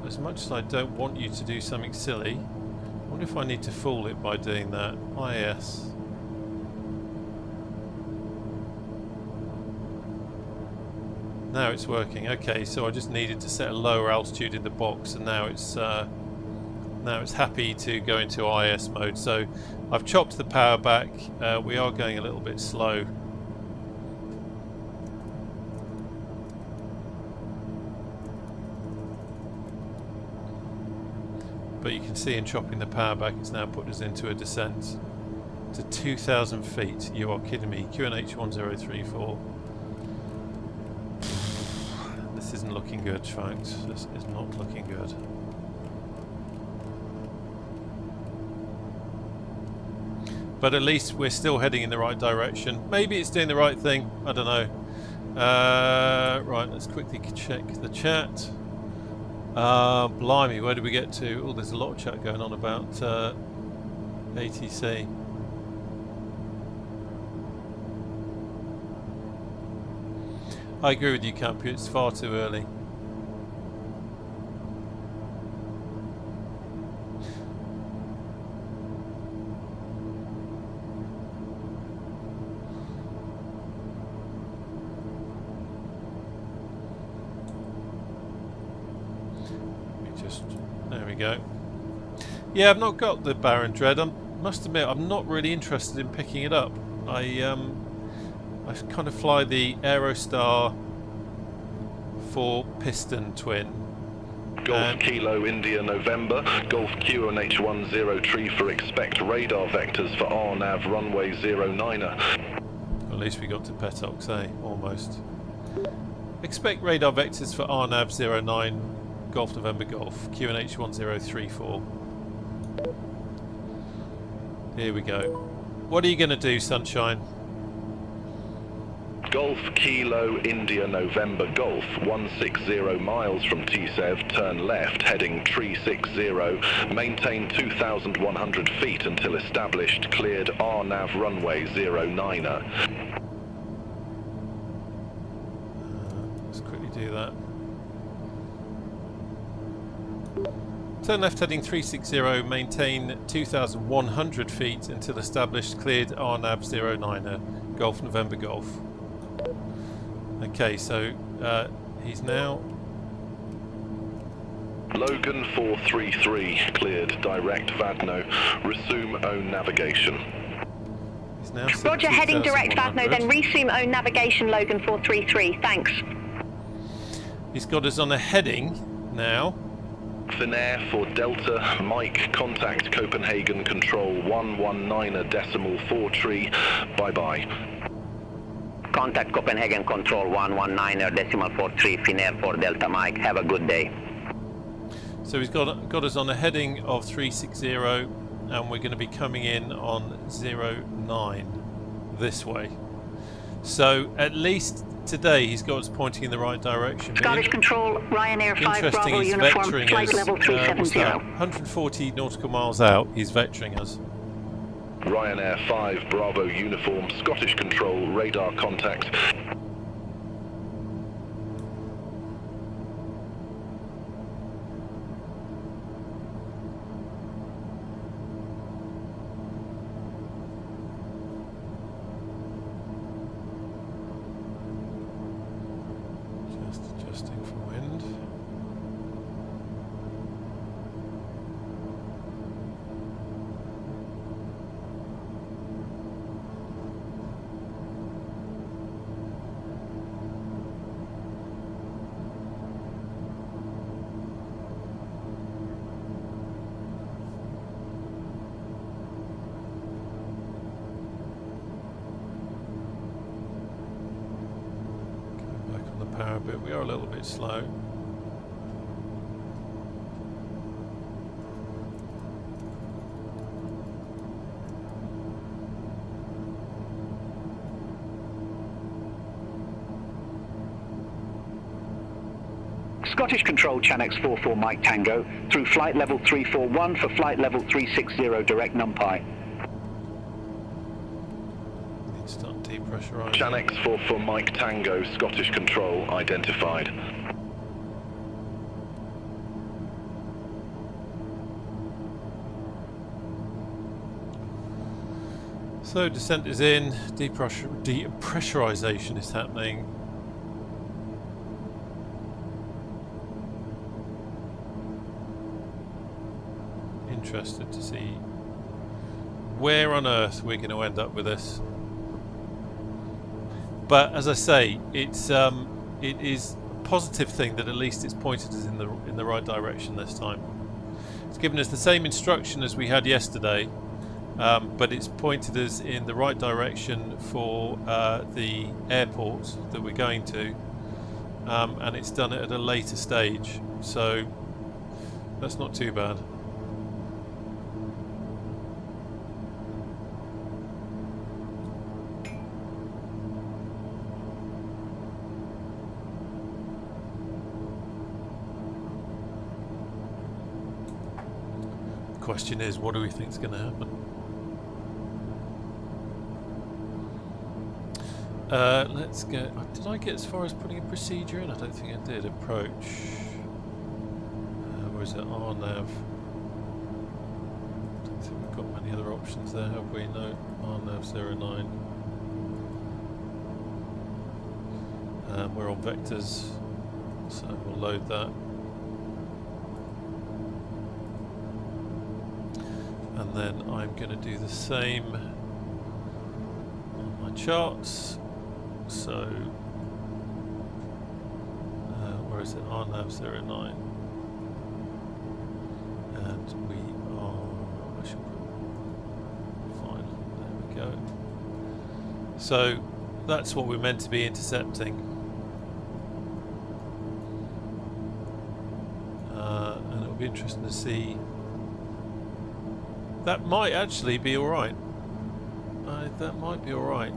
As much as I don't want you to do something silly, I wonder if I need to fool it by doing that. IS. Now it's working. Okay, so I just needed to set a lower altitude in the box, and now it's happy to go into IS mode. So I've chopped the power back. We are going a little bit slow. But you can see in chopping the power back, it's now put us into a descent to 2,000 feet. You are kidding me. QNH 1034. This isn't looking good, folks. This is not looking good. But at least we're still heading in the right direction. Maybe it's doing the right thing. I don't know. Right, let's quickly check the chat. Blimey, where did we get to? Oh, there's a lot of chat going on about ATC. I agree with you, Campu. It's far too early. There we go. Yeah, I've not got the Baron Dread. I must admit, I'm not really interested in picking it up. I kind of fly the Aerostar 4 piston twin. Golf Kilo India November, Golf QNH 103 for expect radar vectors for RNAV runway 09er. At least we got to Petox, eh? Almost. Expect radar vectors for RNAV 09, Golf November Golf, QNH 1034. Here we go. What are you going to do, Sunshine? Golf Kilo India November Golf, 160 miles from TSEV, turn left, heading 360, maintain 2,100 feet until established, cleared RNAV runway 09er. Let's quickly do that. Turn left heading 360, maintain 2,100 feet until established, cleared RNAV 09er, Golf November Golf. Okay, so he's now... Logan 433, cleared, direct Vadno, resume own navigation. He's now Roger, heading direct Vadno, then resume own navigation, Logan 433, thanks. He's got us on a heading now. Finnair for Delta, Mike, contact Copenhagen Control 119.4 bye-bye. Contact Copenhagen Control 119.43 Finnair for Delta Mike. Have a good day. So he's got us on a heading of 360, and we're going to be coming in on 09 this way. So at least today he's got us pointing in the right direction. Scottish Control, Ryanair 5 Bravo he's uniform, vectoring flight us, level 370. 140 nautical miles out, he's vectoring us. Ryanair 5 Bravo uniform, Scottish Control, radar contact. Just adjusting for wind. power, but we are a little bit slow. Scottish Control Channex 44 Mike Tango through flight level 341 for flight level 360 direct numpy. Need to start depressurising. Channex 44 Mike Tango, Scottish Control identified. So descent is in, depressurisation is happening. Interested to see where on earth we're going to end up with this. But as I say, it is a positive thing that at least it's pointed us in the right direction this time. It's given us the same instruction as we had yesterday, but it's pointed us in the right direction for the airport that we're going to, and it's done it at a later stage, so that's not too bad. Question is, what do we think is going to happen? Let's go. Did I get as far as putting a procedure in? I don't think I did. Approach. Where is it? RNAV. I don't think we've got many other options there, have we? No. RNAV 09. We're on vectors, so we'll load that. And then I'm going to do the same on my charts. So, where is it? RNAV 09. And we are, I should put final. There we go. So, that's what we're meant to be intercepting. And it'll be interesting to see. That might actually be alright. That might be alright.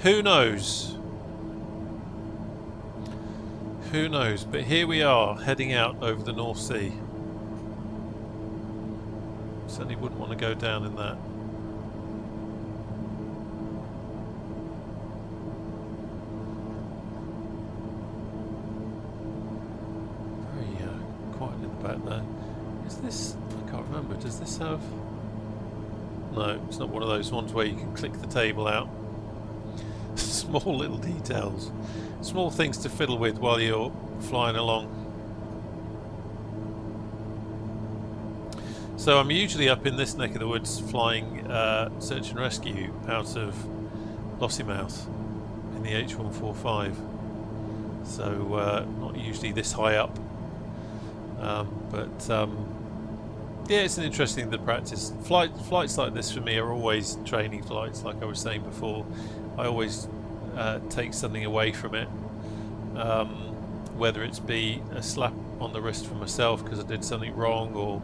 Who knows? Who knows? But here we are, heading out over the North Sea. Certainly wouldn't want to go down in that. Very quiet in the back there. Is this... I can't remember. Does this have... No, it's not one of those ones where you can click the table out. Small little details. Small things to fiddle with while you're flying along. So I'm usually up in this neck of the woods flying search and rescue out of Lossiemouth in the H145. So not usually this high up. Yeah, it's an interesting practice. Flights like this for me are always training flights, like I was saying before. I always take something away from it, whether it's be a slap on the wrist for myself because I did something wrong, or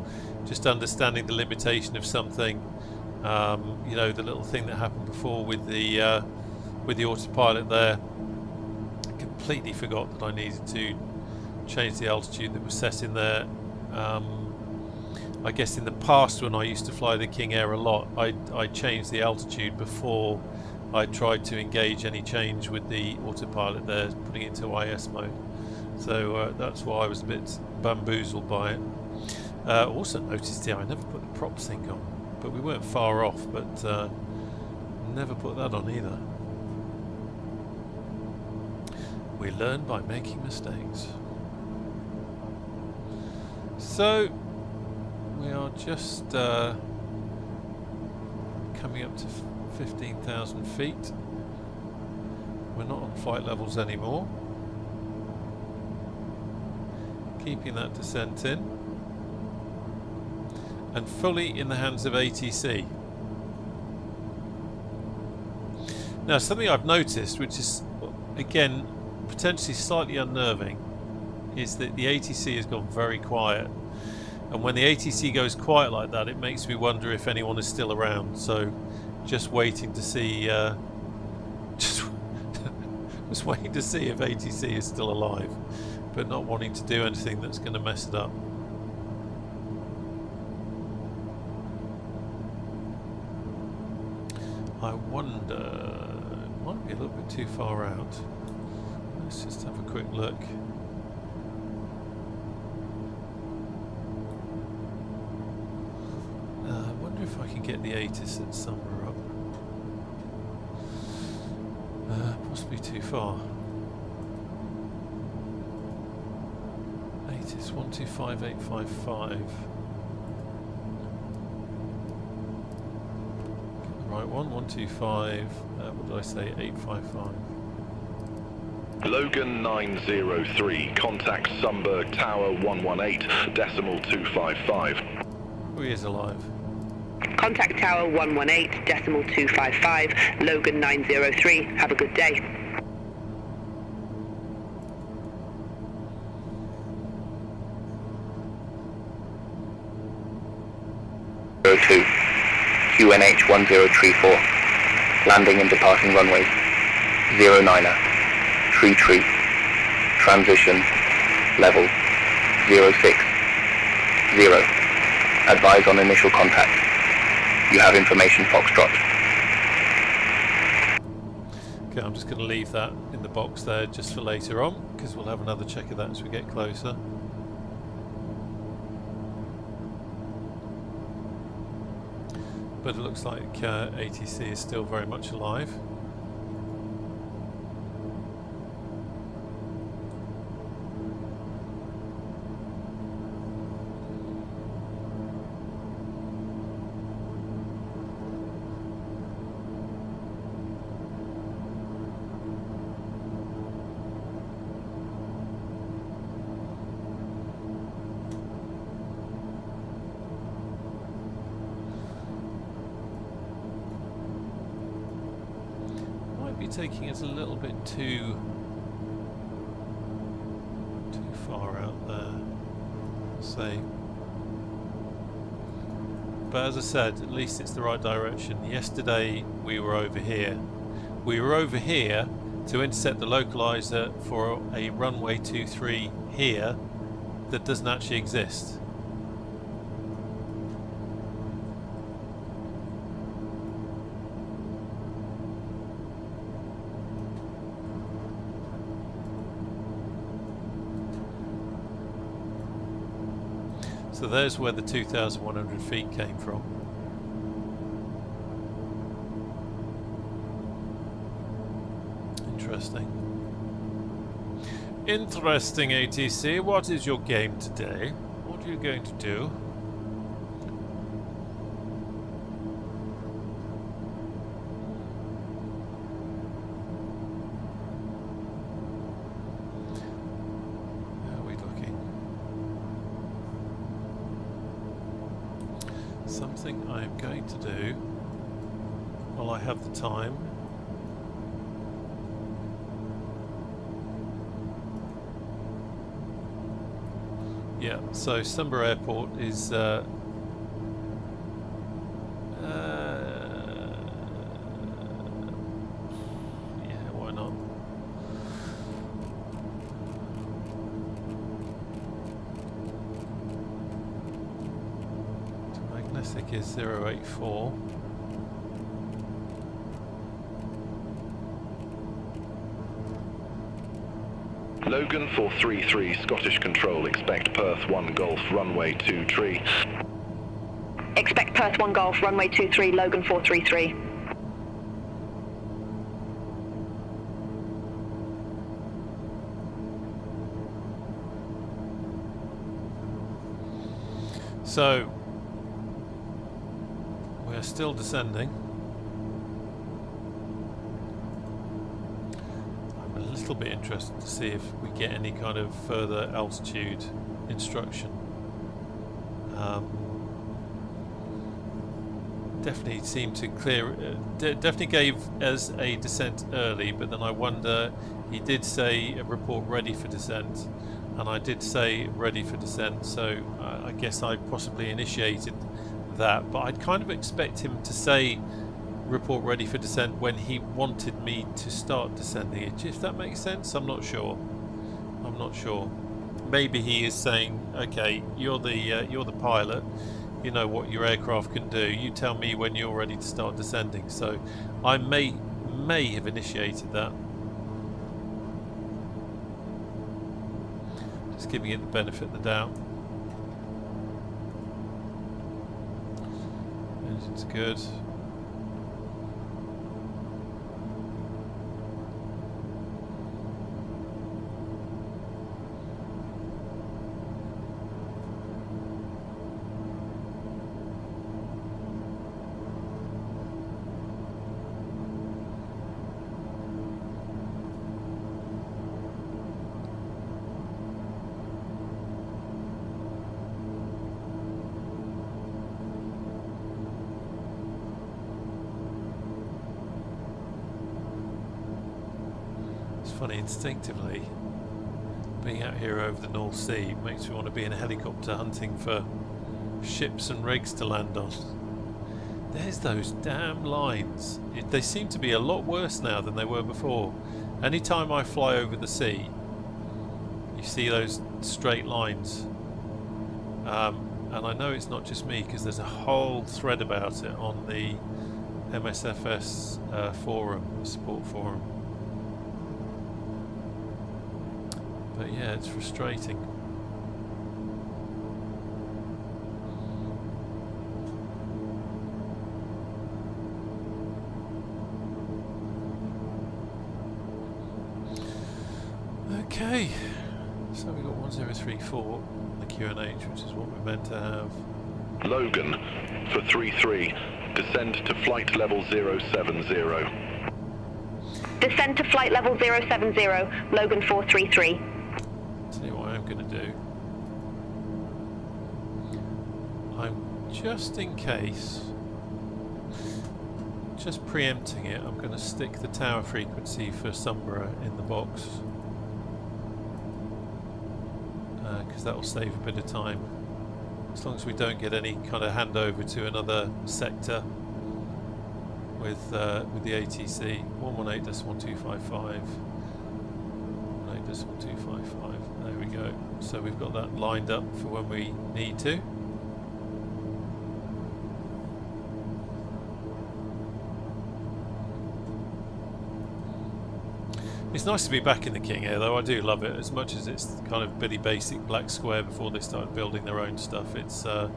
just understanding the limitation of something. You know, the little thing that happened before with the autopilot there. I completely forgot that I needed to change the altitude that was set in there. I guess in the past when I used to fly the King Air a lot, I changed the altitude before I tried to engage any change with the autopilot there, putting it into IS mode. So that's why I was a bit bamboozled by it. Also noticed here, I never put the prop sync on, but we weren't far off, but never put that on either. We learn by making mistakes. So we are just coming up to 15,000 feet. We're not on flight levels anymore. Keeping that descent in. And fully in the hands of ATC. Now something I've noticed, which is again, potentially slightly unnerving, is that the ATC has gone very quiet. And when the ATC goes quiet like that, it makes me wonder if anyone is still around. So just waiting to see, just waiting to see if ATC is still alive, but not wanting to do anything that's going to mess it up. I wonder, it might be a little bit too far out. Let's just have a quick look. I wonder if I can get the ATIS at Sumburgh up. Possibly too far. ATIS 125855. Right one, 125, what did I say, 855. Logan 903, contact Sumburgh Tower 118.255. Oh, he is alive. Contact Tower 118.255, Logan 903. Have a good day. QNH 1034, landing and departing runways 09er, tree, transition, level 060, advise on initial contact, you have information Foxtrot. Okay, I'm just going to leave that in the box there just for later on, because we'll have another check of that as we get closer. But it looks like ATC is still very much alive. Taking us a little bit too far out there, say. But as I said, at least it's the right direction. Yesterday we were over here. We were over here to intercept the localizer for a runway 23 here that doesn't actually exist. So there's where the 2,100 feet came from. Interesting. Interesting, ATC. What is your game today? What are you going to do? Something I am going to do while I have the time. Yeah, so Sumburgh Airport is yeah, why not? Magnetic is 084. Logan 433, Scottish Control, expect Perth 1 Golf, runway 23. Expect Perth 1 Golf, runway 23, Logan 433. So, we're still descending. I'm a little bit interested to see if we get any kind of further altitude instruction. Definitely seemed to clear, definitely gave us a descent early, but then I wonder He did say a report ready for descent, and I did say ready for descent, so I guess I possibly initiated that, but I'd kind of expect him to say report ready for descent when he wanted me to start descending it, if that makes sense. I'm not sure. Maybe he is saying, okay, you're the pilot, you know what your aircraft can do, you tell me when you're ready to start descending. So I may have initiated that. Just giving it the benefit of the doubt. Engine's good. Funny, instinctively, being out here over the North Sea makes me want to be in a helicopter hunting for ships and rigs to land on. There's those damn lines. They seem to be a lot worse now than they were before. Anytime I fly over the sea, you see those straight lines. And I know it's not just me, because there's a whole thread about it on the MSFS forum, the support forum. But yeah, it's frustrating. Okay, so we've got 1034, the QNH, which is what we're meant to have. Logan, for 3-3, descend to flight level 070. Descend to flight level 070, Logan 433. Tell you what I'm going to do. I'm just in case, just preempting it, I'm going to stick the tower frequency for Sumburgh in the box. Because that will save a bit of time. As long as we don't get any kind of handover to another sector with the ATC. 118.1255. 118.1255. There we go. So we've got that lined up for when we need to. It's nice to be back in the King Air, though. I do love it, as much as it's kind of Billy Basic black square before they started building their own stuff. It's a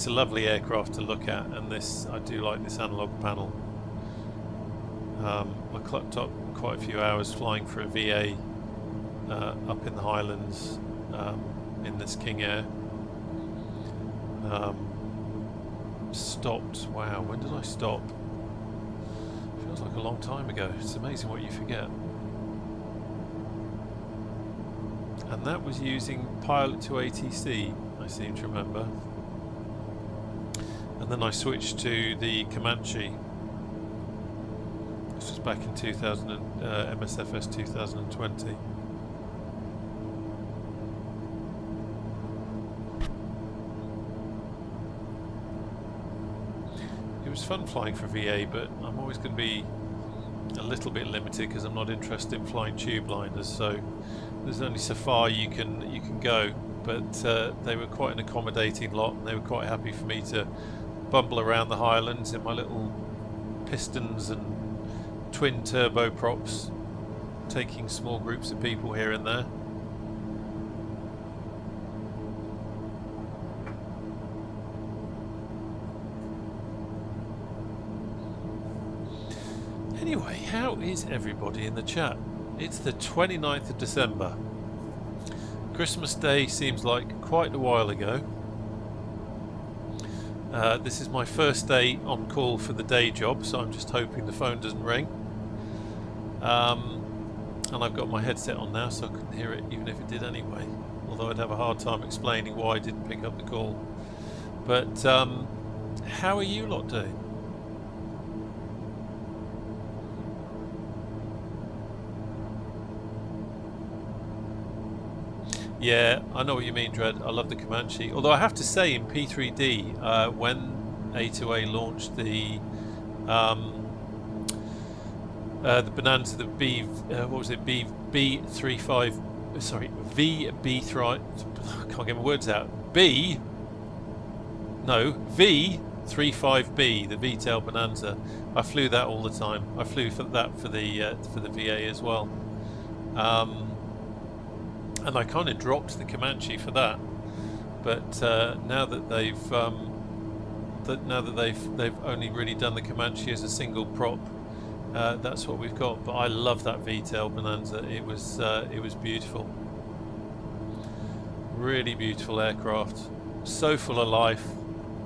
lovely aircraft to look at, and I do like this analog panel. I clocked up quite a few hours flying for a VA up in the Highlands in this King Air. Stopped. Wow, when did I stop? Feels like a long time ago. It's amazing what you forget. And that was using pilot to ATC, I seem to remember. And then I switched to the Comanche. This was back in MSFS 2020. It was fun flying for VA, but I'm always going to be a little bit limited because I'm not interested in flying tube liners, so there's only so far you can go. But they were quite an accommodating lot, and they were quite happy for me to bumble around the Highlands in my little pistons and twin turboprops, taking small groups of people here and there. Anyway, how is everybody in the chat? It's the 29th of December. Christmas Day seems like quite a while ago. This is my first day on call for the day job, so I'm just hoping the phone doesn't ring. And I've got my headset on now, so I couldn't hear it even if it did anyway. Although I'd have a hard time explaining why I didn't pick up the call. But how are you lot doing? Yeah, I know what you mean, Dread. I love the Comanche. Although I have to say, in P3D, when A2A launched the Bonanza, the what was it? VB3. I can't get my words out. V35B, the V-tail Bonanza. I flew that all the time. I flew for that for the VA as well. And I kind of dropped the Comanche for that, but now that they've only really done the Comanche as a single prop, that's what we've got. But I love that V-tail Bonanza. It was beautiful, really beautiful aircraft, so full of life,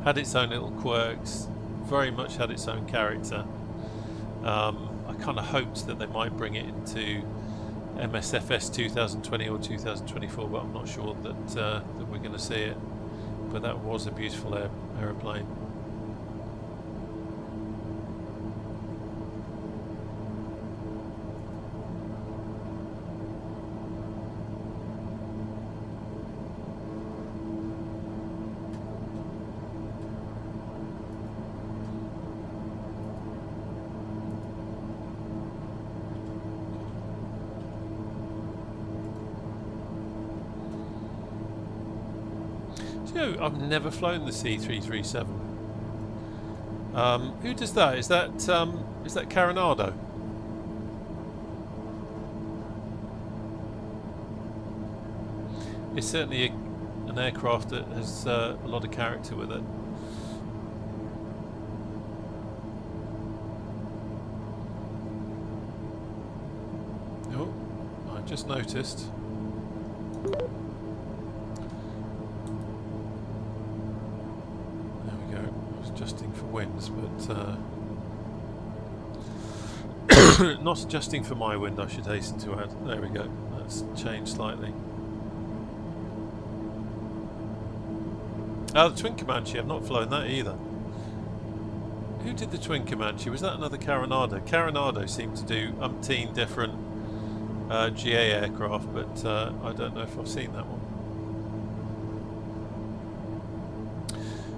had its own little quirks, very much had its own character. I kind of hoped that they might bring it into MSFS 2020 or 2024, but I'm not sure that we're going to see it. But that was a beautiful aeroplane. I've never flown the C337. Who does that? Is that Carinado? It's certainly an aircraft that has a lot of character with it. Oh, I just noticed. Adjusting for winds, but not adjusting for my wind, I should hasten to add. There we go, that's changed slightly. The Twin Comanche, I've not flown that either. Who did the Twin Comanche? Was that another Carinado? Carinado seemed to do umpteen different GA aircraft, but I don't know if I've seen that one.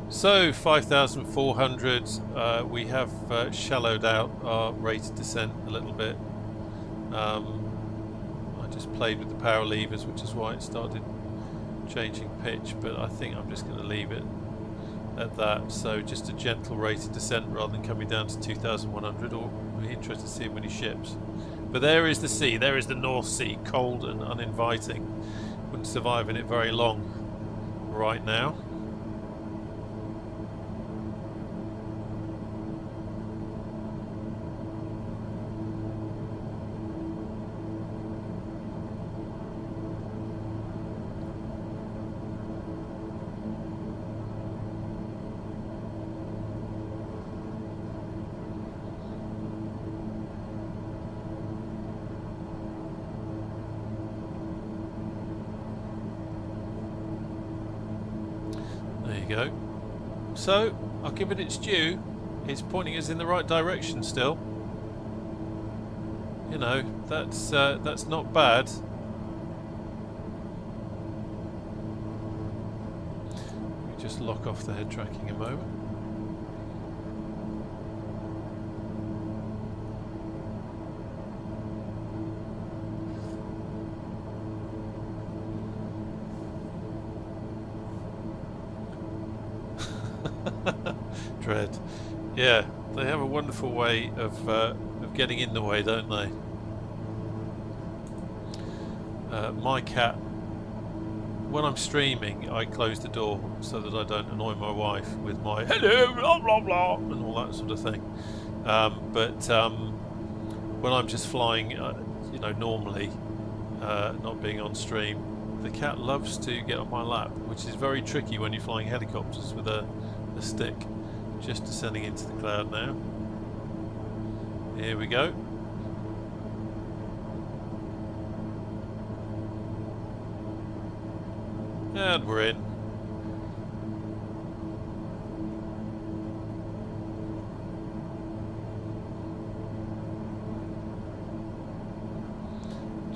So 5,400, we have shallowed out our rate of descent a little bit. I just played with the power levers, which is why it started changing pitch, but I think I'm just going to leave it at that. So just a gentle rate of descent rather than coming down to 2,100, or we're interested to see when he ships. But there is the sea, there is the North Sea, cold and uninviting. Wouldn't survive in it very long right now. Go. So I'll give it its due. It's pointing us in the right direction still. You know, that's not bad. Let me just lock off the head tracking a moment. Dread. Yeah, they have a wonderful way of getting in the way, don't they? My cat, when I'm streaming, I close the door so that I don't annoy my wife with my hello, blah blah blah, and all that sort of thing. But when I'm just flying, you know, normally, not being on stream, the cat loves to get on my lap, which is very tricky when you're flying helicopters with a stick. Just descending into the cloud now. Here we go. And we're in.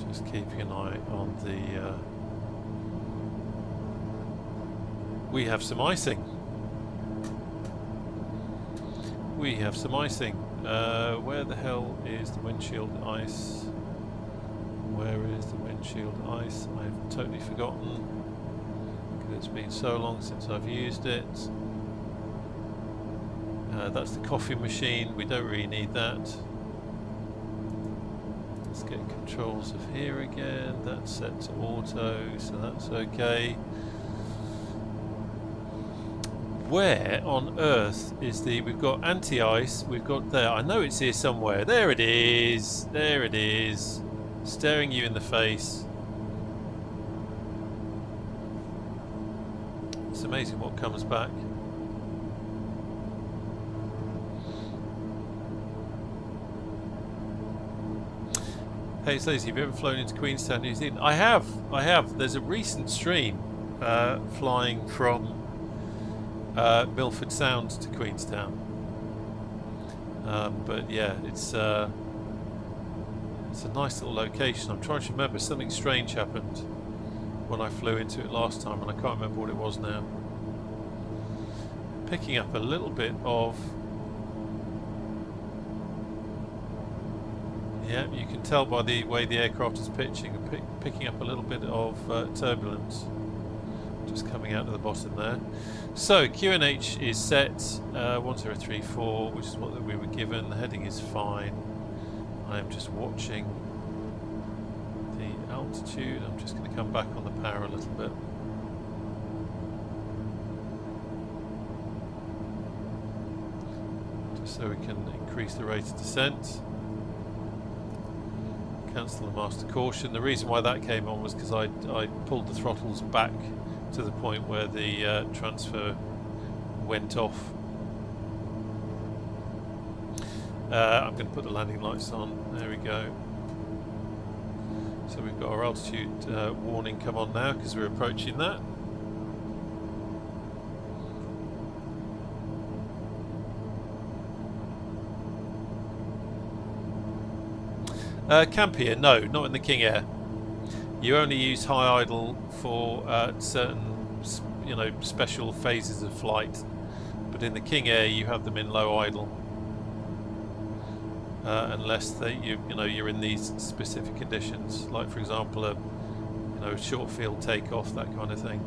Just keeping an eye on the We have some icing. We have some icing. Where the hell is the windshield ice? Where is the windshield ice? I've totally forgotten. It's been so long since I've used it. That's the coffee machine. We don't really need that. Let's get controls of here again. That's set to auto, so that's okay. Where on earth is the... We've got anti-ice, we've got there. I know it's here somewhere. There it is. There it is. Staring you in the face. It's amazing what comes back. Hey, it's Lazy. Have you ever flown into Queenstown, New Zealand? I have. I have. There's a recent stream flying from Milford Sound to Queenstown. But yeah, it's a nice little location. I'm trying to remember. Something strange happened when I flew into it last time, and I can't remember what it was now. Picking up a little bit of... Yeah, you can tell by the way the aircraft is pitching, picking up a little bit of turbulence. Just coming out of the bottom there. So, QNH is set 1034, which is what we were given. The heading is fine. I am just watching the altitude. I'm just going to come back on the power a little bit. Just so we can increase the rate of descent. Cancel the master caution. The reason why that came on was because I pulled the throttles back to the point where the transfer went off. I'm going to put the landing lights on. There we go. So we've got our altitude warning come on now because we're approaching that. Camp here? No, not in the King Air. You only use high idle for certain, special phases of flight. But in the King Air, you have them in low idle, unless you're in these specific conditions, like for example a short field takeoff, that kind of thing,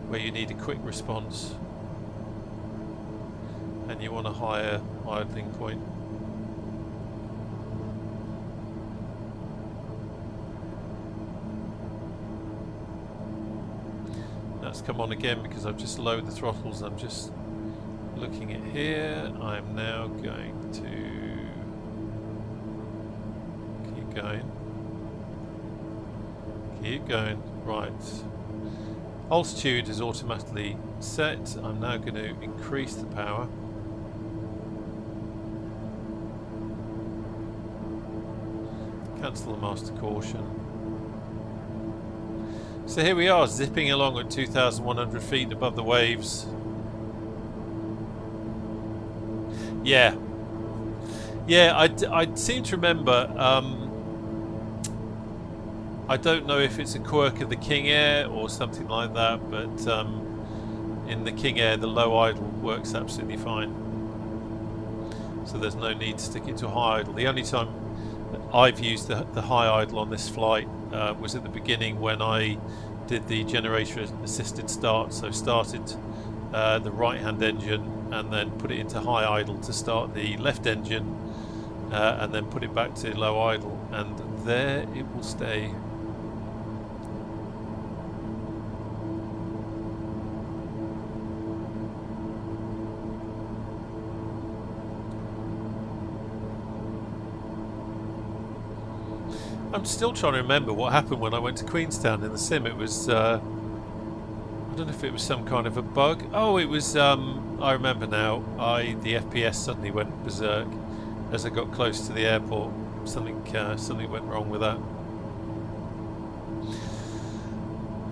where you need a quick response and you want a higher idling point. That's come on again because I've just lowered the throttles. I'm just looking at here. I'm now going to keep going. Keep going. Right. Altitude is automatically set. I'm now going to increase the power. Cancel the master caution. So here we are, zipping along at 2,100 feet above the waves. Yeah. Yeah, I seem to remember, I don't know if it's a quirk of the King Air or something like that, but in the King Air the low idle works absolutely fine. So there's no need to stick it to high idle. The only time I've used the high idle on this flight was at the beginning when I did the generator assisted start. So started the right hand engine and then put it into high idle to start the left engine, and then put it back to low idle, and there it will stay. I'm still trying to remember what happened when I went to Queenstown in the sim. It was, I don't know if it was some kind of a bug. Oh, it was, I remember now, the FPS suddenly went berserk as I got close to the airport. Something went wrong with that.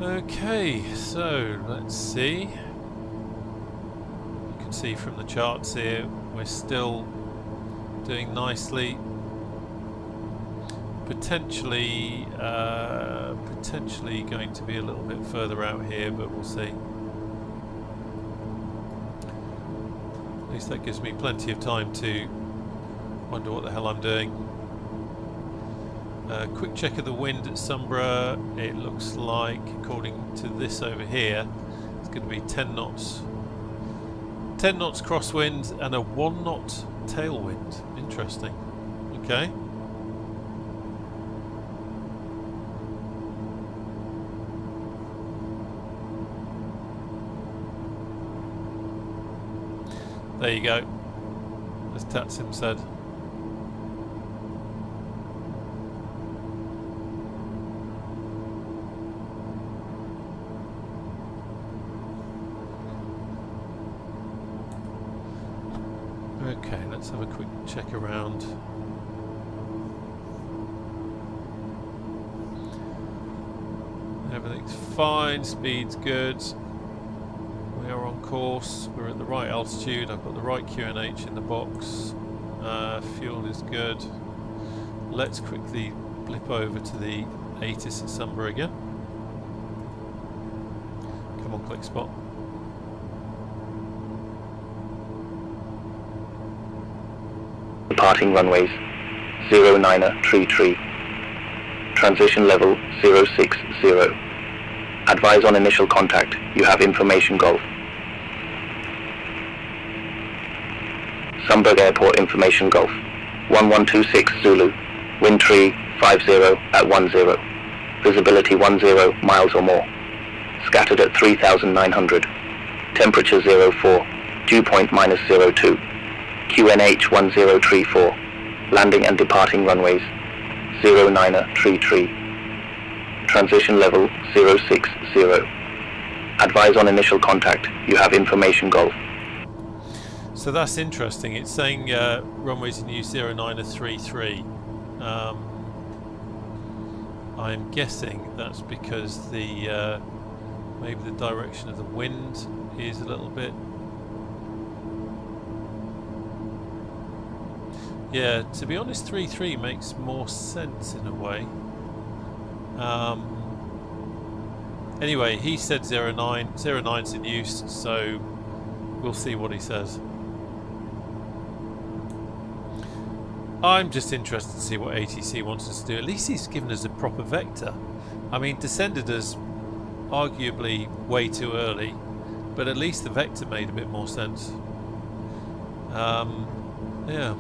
Okay, so let's see. You can see from the charts here, we're still doing nicely. Potentially going to be a little bit further out here, but we'll see. At least that gives me plenty of time to wonder what the hell I'm doing. Quick check of the wind at Sumburgh. It looks like, according to this over here, it's going to be 10 knots. 10 knots crosswind and a 1 knot tailwind. Interesting. Okay. There you go, as Tatsim said. Okay, let's have a quick check around. Everything's fine, speed's good. We are on course, we're at the right altitude, I've got the right QNH in the box, fuel is good. Let's quickly blip over to the ATC at Sumburgh again. Come on, click spot. Departing runways 09er tree. Transition level 060. Advise on initial contact. You have information Golf. Sumburgh Airport information Golf. 1126 Zulu. Wind tree 50 at 10. Visibility 10 miles or more. Scattered at 3,900. Temperature 04. Dew point -02. QNH 1034. Landing and departing runways 09er tree. Transition level 060. Advise on initial contact. You have information Golf. So that's interesting. It's saying runways in use 09er 33. I'm guessing that's because the maybe the direction of the wind is a little bit. Yeah, to be honest, 33 makes more sense in a way. Anyway, he said 09. 09's in use, so we'll see what he says. I'm just interested to see what ATC wants us to do. At least he's given us a proper vector. I mean, descended us arguably way too early, but at least the vector made a bit more sense. Yeah.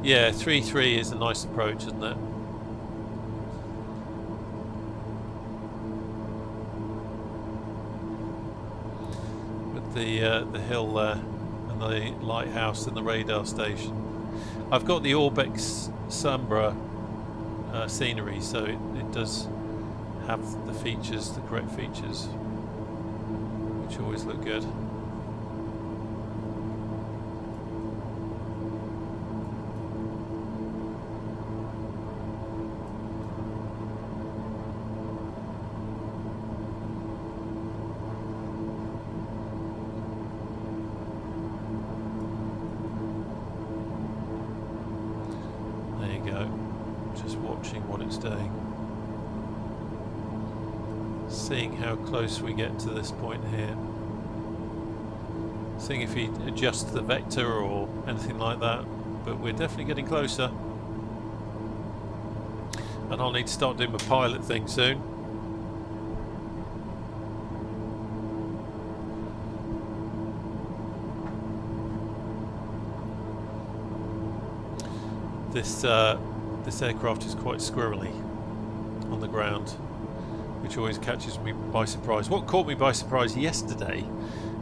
Yeah, 3-3 is a nice approach, isn't it? With the hill there, and the lighthouse and the radar station. I've got the Orbex Sumburgh scenery, so it does have the features, the correct features, which always look good. Seeing how close we get to this point here. Seeing if he adjusts the vector or anything like that. But we're definitely getting closer. And I'll need to start doing my pilot thing soon. This aircraft is quite squirrely on the ground, which always catches me by surprise. What caught me by surprise yesterday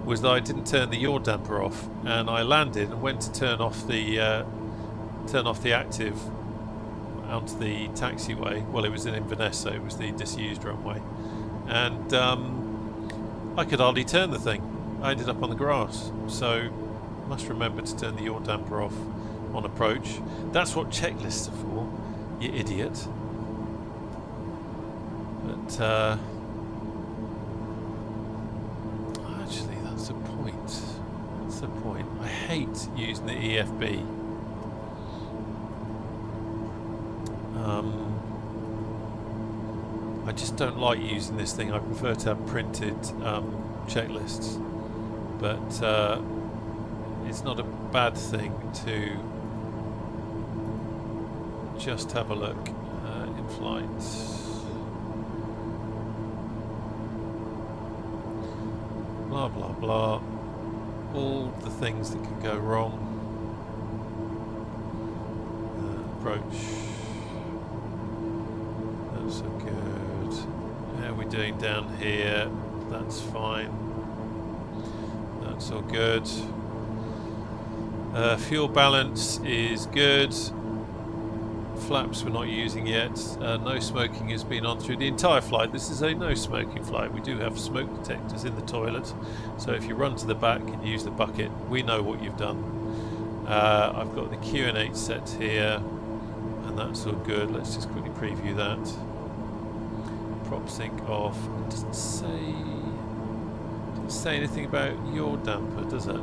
was that I didn't turn the yaw damper off, and I landed and went to turn off the active onto the taxiway. Well, it was in Inverness, so it was the disused runway, and I could hardly turn the thing. I ended up on the grass, so must remember to turn the yaw damper off on approach. That's what checklists are for, you idiot. But point? What's the point? I hate using the EFB. I just don't like using this thing. I prefer to have printed checklists, but it's not a bad thing to just have a look in flight. Blah blah blah. All the things that can go wrong. Approach. That's so good. How are we doing down here? That's fine. That's all good. Fuel balance is good. Flaps we're not using yet. No smoking has been on through the entire flight. This is a no smoking flight. We do have smoke detectors in the toilet, so if you run to the back and use the bucket, we know what you've done. I've got the QN8 set here, and that's all good. Let's just quickly preview that. Prop sync off. It doesn't say anything about your damper, does it?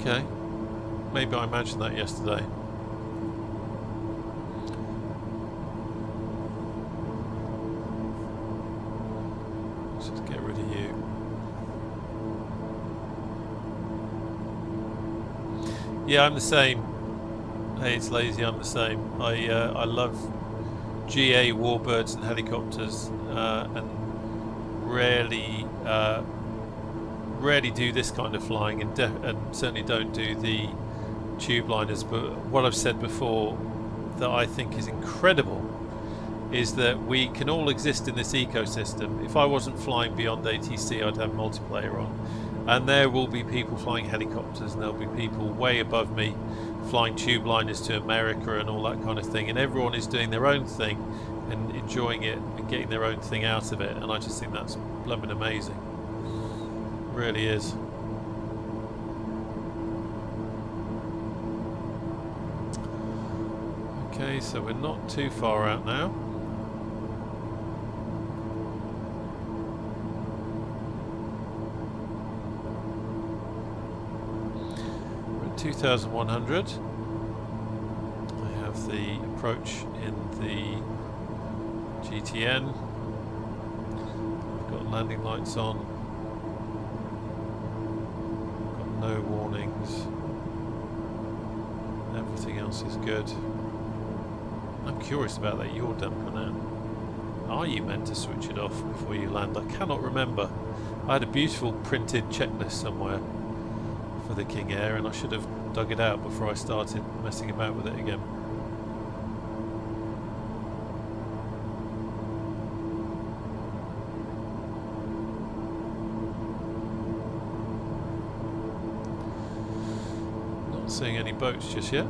Okay, maybe I imagined that yesterday. Let's just get rid of you. Yeah, I'm the same. Hey, it's Lazy, I'm the same. I love GA warbirds and helicopters, and rarely do this kind of flying, and certainly don't do the tube liners. But what I've said before that I think is incredible is that we can all exist in this ecosystem. If I wasn't flying beyond ATC, I'd have multiplayer on, and there will be people flying helicopters, and there'll be people way above me flying tube liners to America and all that kind of thing, and everyone is doing their own thing and enjoying it and getting their own thing out of it, and I just think that's blooming amazing. Really is. Okay, so we're not too far out now. We're at 2,100. I have the approach in the GTN. I've got landing lights on. No warnings. Everything else is good. I'm curious about that yaw damper now. Are you meant to switch it off before you land? I cannot remember. I had a beautiful printed checklist somewhere for the King Air, and I should have dug it out before I started messing about with it again. Seeing any boats just yet.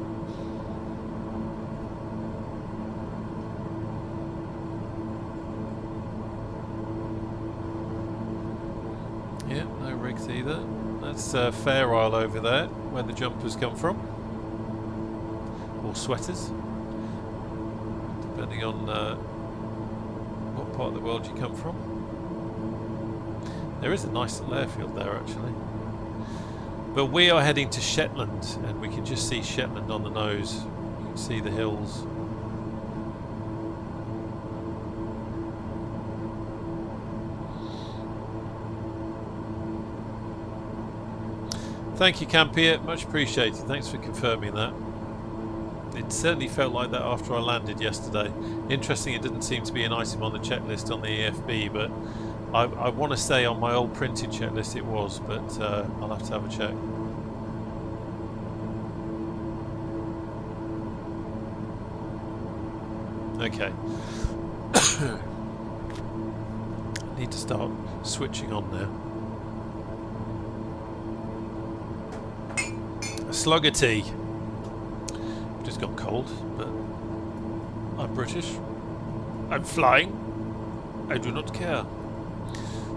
Yeah, no rigs either. That's Fair Isle over there, where the jumpers come from, or sweaters, depending on what part of the world you come from. There is a nice little airfield there, actually. But we are heading to Shetland, and we can just see Shetland on the nose. You can see the hills. Thank you, Campier. Much appreciated. Thanks for confirming that. It certainly felt like that after I landed yesterday. Interesting, it didn't seem to be an item on the checklist on the EFB, but I want to say on my old printed checklist it was, but I'll have to have a check. Okay. I need to start switching on now. A slug of tea. Just got cold, but I'm British. I'm flying. I do not care.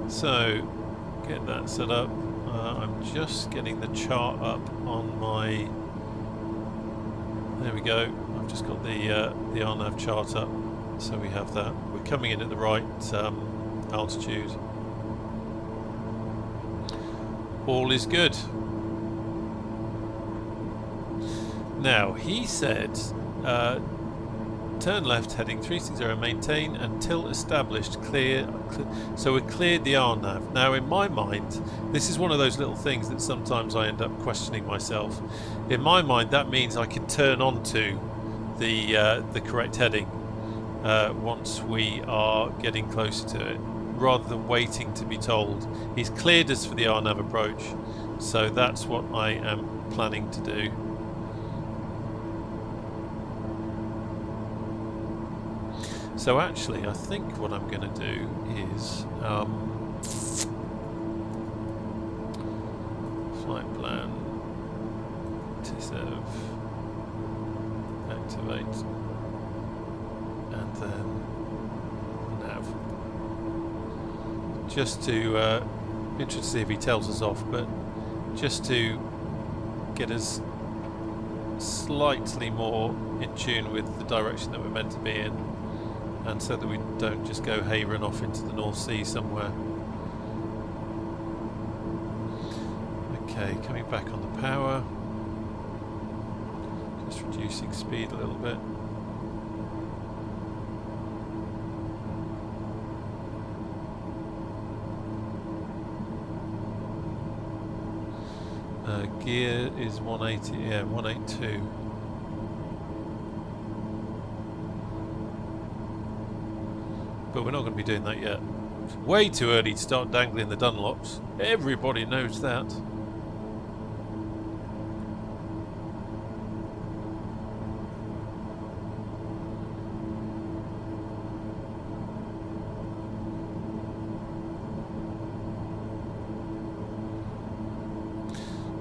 So, get that set up. I'm just getting the chart up on my There we go. I've just got the RNAV chart up, so we have that. We're coming in at the right altitude. All is good. Now, he said, turn left heading 360, maintain until established, clear. So we cleared the RNAV. Now, in my mind, this is one of those little things that sometimes I end up questioning myself. In my mind, that means I can turn on to the correct heading once we are getting closer to it, rather than waiting to be told. He's cleared us for the RNAV approach, so that's what I am planning to do. So actually, I think what I'm going to do is flight plan, TSEV, activate, and then nav. Just to, interested to see if he tells us off, but just to get us slightly more in tune with the direction that we're meant to be in, and so that we don't just go havering off into the North Sea somewhere. Okay, coming back on the power, just reducing speed a little bit. Gear is 180, yeah, 182. But we're not going to be doing that yet. It's way too early to start dangling the Dunlops. Everybody knows that.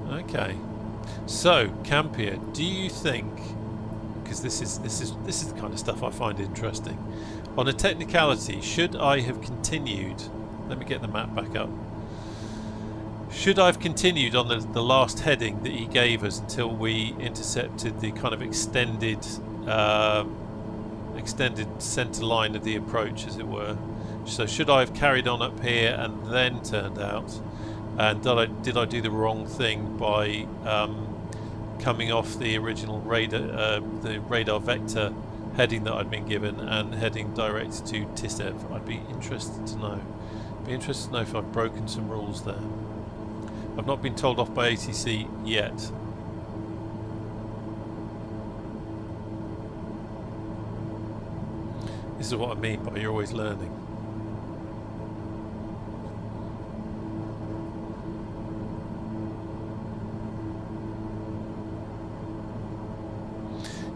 Okay, so Campier, do you think, because this is the kind of stuff I find interesting, on a technicality, should I have continued? Let me get the map back up. Should I have continued on the last heading that he gave us until we intercepted the kind of extended centre line of the approach, as it were? So should I have carried on up here and then turned out? And did I do the wrong thing by coming off the original radar vector heading that I'd been given and heading direct to TSEV? I'd be interested to know. Be interested to know if I've broken some rules there. I've not been told off by ATC yet. This is what I mean by you're always learning.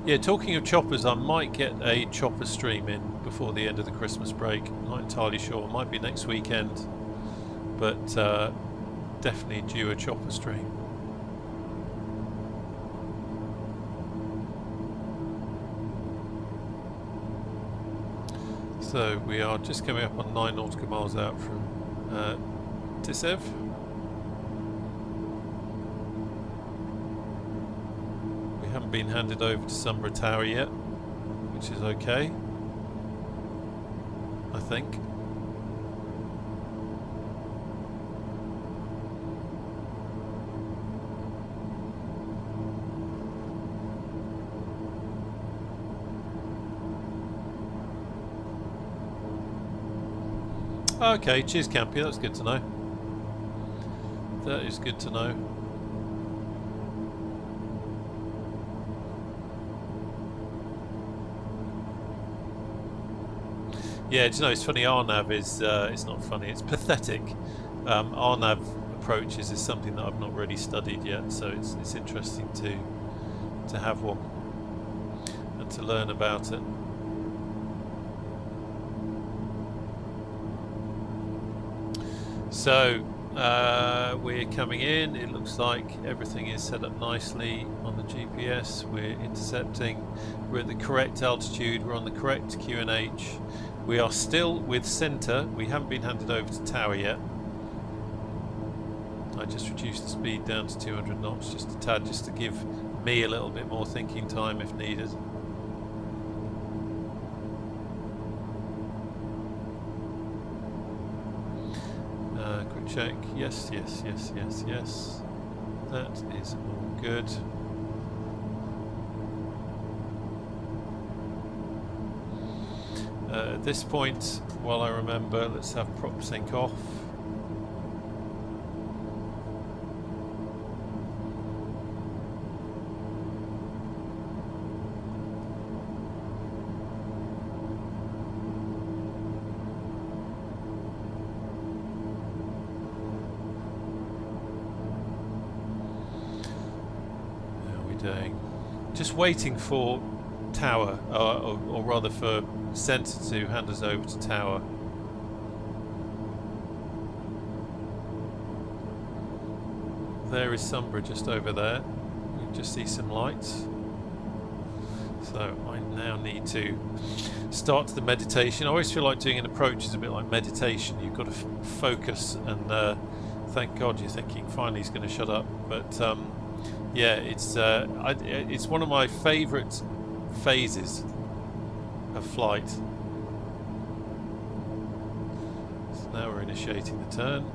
Yeah, talking of choppers, I might get a chopper stream in before the end of the Christmas break. Not entirely sure. It might be next weekend, but definitely due a chopper stream. So we are just coming up on 9 nautical miles out from TSEV. Haven't been handed over to Sumburgh Tower yet, which is okay, I think. Okay, cheers Campy, that's good to know. That is good to know. Yeah, do you know, it's funny, RNAV is, it's not funny, it's pathetic. RNAV approaches is something that I've not really studied yet, so it's interesting to have one and to learn about it. So, we're coming in, it looks like everything is set up nicely on the GPS, we're intercepting, we're at the correct altitude, we're on the correct QNH. We are still with centre, we haven't been handed over to tower yet. I just reduced the speed down to 200 knots just a tad, just to give me a little bit more thinking time if needed. Quick check. Yes, yes, yes, yes, yes. That is all good. At this point, while I remember, let's have prop sync off. Just waiting for tower, or rather for centre to hand us over to tower. There is Sumburgh just over there. You can just see some lights. So I now need to start the meditation. I always feel like doing an approach is a bit like meditation. You've got to focus, and thank God you're thinking finally he's going to shut up. But yeah, it's one of my favourite phases of flight. So now we're initiating the turn.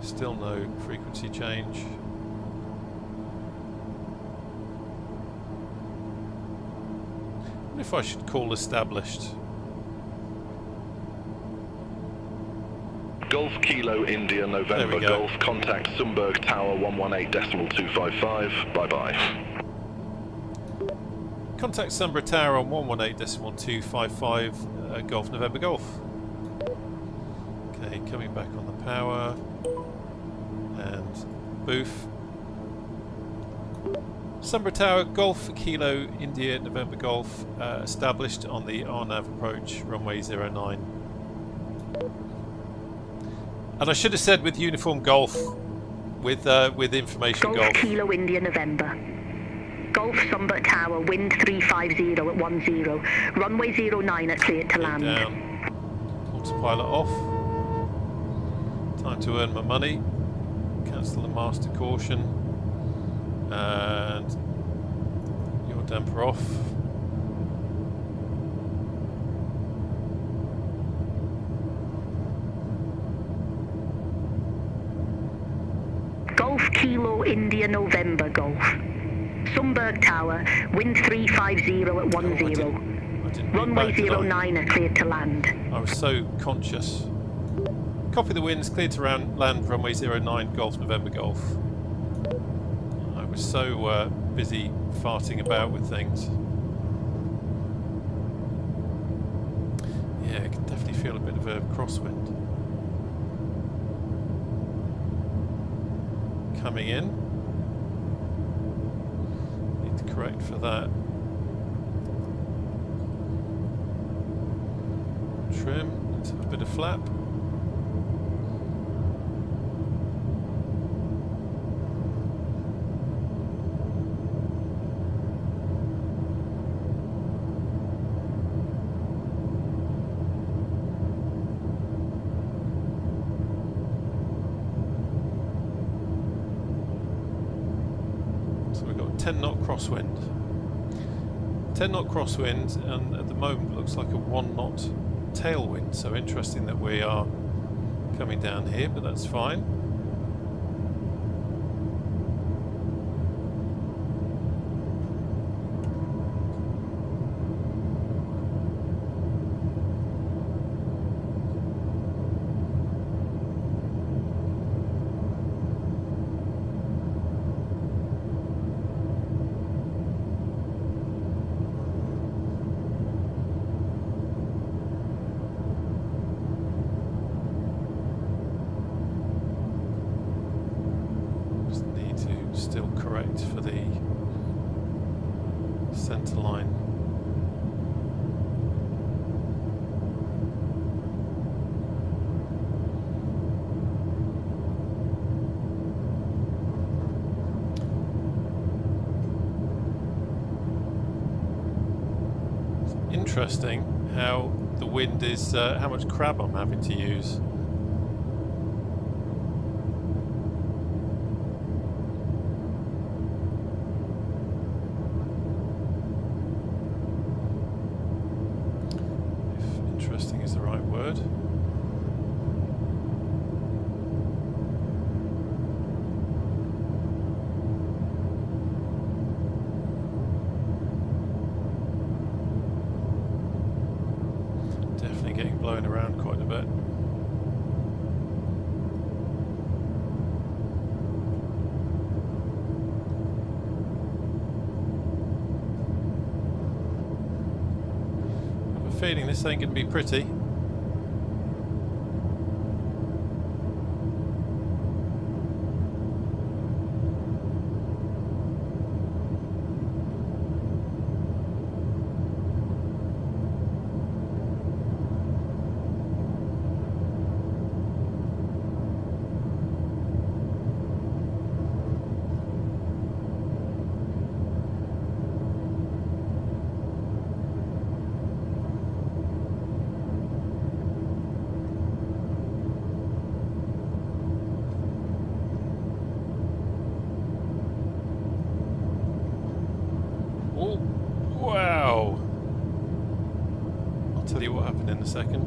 Still no frequency change. I wonder if I should call established. Golf Kilo India November Golf, contact Sumburgh Tower 118.255, bye bye. Contact Sumburgh Tower on 118.255, Golf November Golf. Okay, coming back on the power, and boof. Sumburgh Tower, Golf Kilo India November Golf, established on the RNAV approach, runway 09. And I should have said with uniform golf, with information golf. Golf Kilo India November. Golf Sumburgh Tower, wind 350 at 10. Runway 09 at cleared to land. Down. Autopilot off. Time to earn my money. Cancel the master caution. And your damper off. Golf Kilo India November Golf. Sumburgh Tower, wind 350 at 10. Runway 09 are cleared to land. I was so conscious. Copy the winds, cleared to land, runway 09, Golf November Golf. I was so busy farting about with things. Yeah, I can definitely feel a bit of a crosswind. Coming in. Need to correct for that. Trim, let's have a bit of flap. So we've got 10 knot crosswind. 10 knot crosswind, and at the moment it looks like a 1 knot tailwind, so interesting that we are coming down here, but that's fine. Still correct for the centre line. It's interesting how the the wind is how much crab I'm having to use. If interesting is the right word. Getting blown around quite a bit. I have a feeling this ain't going to be pretty. Tell you what happened in a second.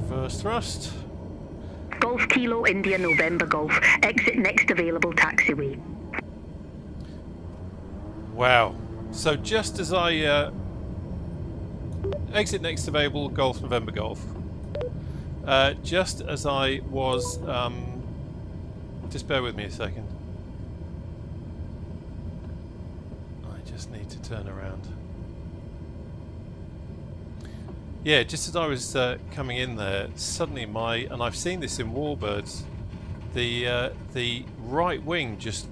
First thrust. Golf Kilo India November Golf. Exit next available taxiway. Wow. So just as I exit next available Golf November Golf. Just as I was just bear with me a second. I just need to turn around. Yeah, just as I was coming in there, suddenly and I've seen this in Warbirds, the right wing just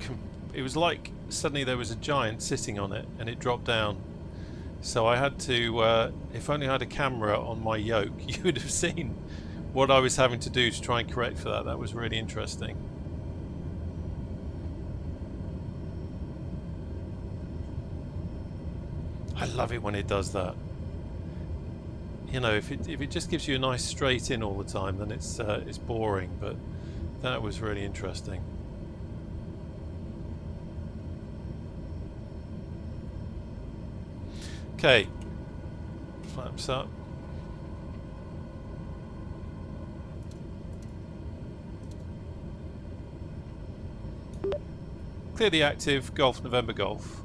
it was like suddenly there was a giant sitting on it and it dropped down. So I had to, if only I had a camera on my yoke, you would have seen what I was having to do to try and correct for that. That was really interesting. I love it when it does that. You know, if it just gives you a nice straight in all the time, then it's boring. But that was really interesting. Okay, flaps up. Clear the active Golf November Golf.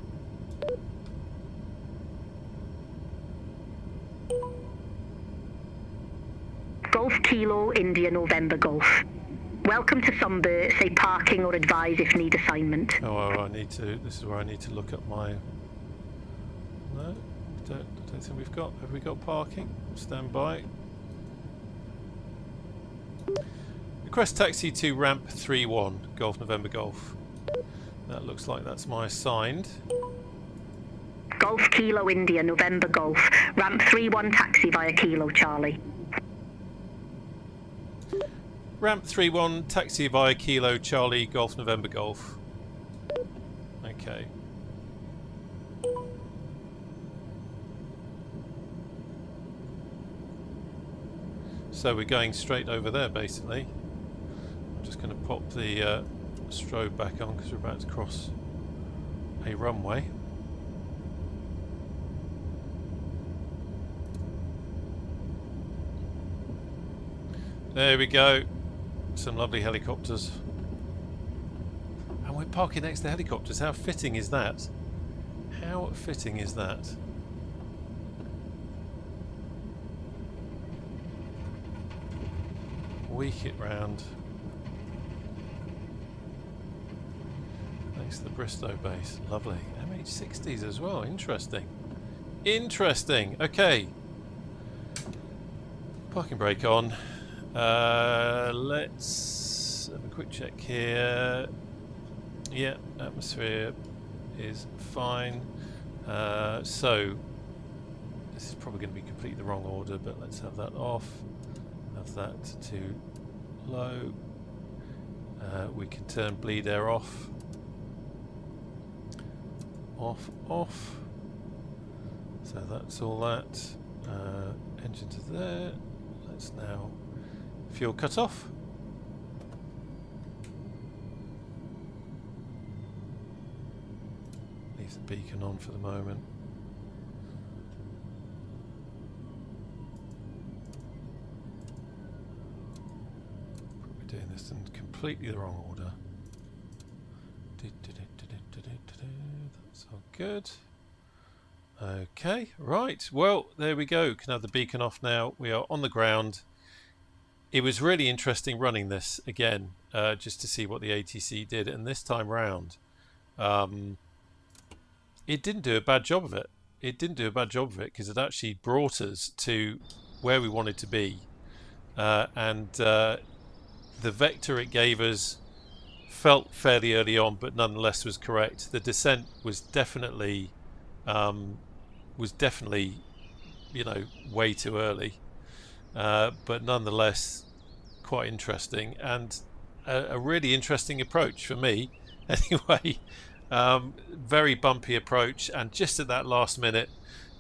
Golf Kilo India November Golf. Welcome to Sumburgh. Say parking or advise if need assignment. Oh, I need to. This is where I need to look up my. No. I don't think we've got. Have we got parking? Stand by. Request taxi to ramp 31, Golf November Golf. That looks like that's my assigned. Golf Kilo India November Golf. Ramp 31 taxi via Kilo Charlie. Ramp 31 taxi via Kilo Charlie Golf November Golf. Okay. So we're going straight over there, basically. I'm just going to pop the strobe back on because we're about to cross a runway. There we go. Some lovely helicopters. And we're parking next to helicopters. How fitting is that? How fitting is that? Weak it round. Thanks to the Bristow base. Lovely. MH60s as well. Interesting. Interesting. Okay. Parking brake on. Let's have a quick check here. Yeah, atmosphere is fine. So this is probably going to be completely the wrong order, but let's have that off. Have that to low. We can turn bleed air off. Off. So that's all that. Engine to there. Let's now fuel cut off. Leave the beacon on for the moment. Probably doing this in completely the wrong order. That's all good. Okay, right, well, there we go. Can have the beacon off now. We are on the ground. It was really interesting running this again, just to see what the ATC did. And this time round, it didn't do a bad job of it. It didn't do a bad job of it because it actually brought us to where we wanted to be. The vector it gave us felt fairly early on, but nonetheless was correct. The descent was definitely... you know, way too early, but nonetheless quite interesting, and a really interesting approach for me anyway. Very bumpy approach, and just at that last minute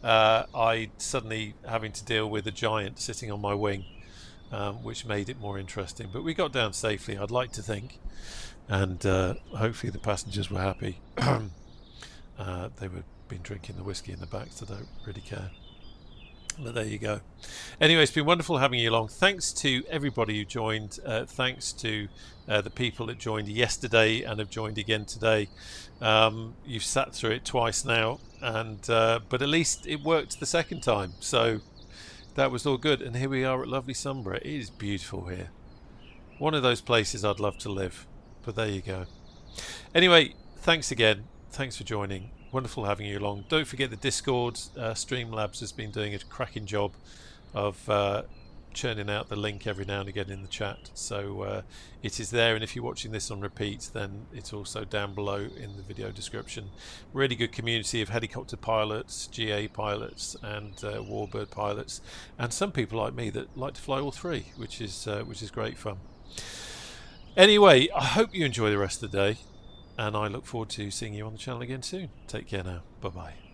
I suddenly having to deal with a giant sitting on my wing, which made it more interesting, but we got down safely, I'd like to think, and hopefully the passengers were happy. They were been drinking the whiskey in the back, so don't really care, but there you go. Anyway, it's been wonderful having you along. Thanks to everybody who joined. Thanks to the people that joined yesterday and have joined again today. You've sat through it twice now, and but at least it worked the second time, so that was all good. And here we are at lovely Sumburgh. It is beautiful here. One of those places I'd love to live, but there you go. Anyway, thanks again. Thanks for joining. Wonderful having you along. Don't forget the Discord. Streamlabs has been doing a cracking job of churning out the link every now and again in the chat. So it is there, and if you're watching this on repeat, then it's also down below in the video description. Really good community of helicopter pilots, GA pilots, and warbird pilots, and some people like me that like to fly all three, which is great fun. Anyway, I hope you enjoy the rest of the day, and I look forward to seeing you on the channel again soon. Take care now. Bye-bye.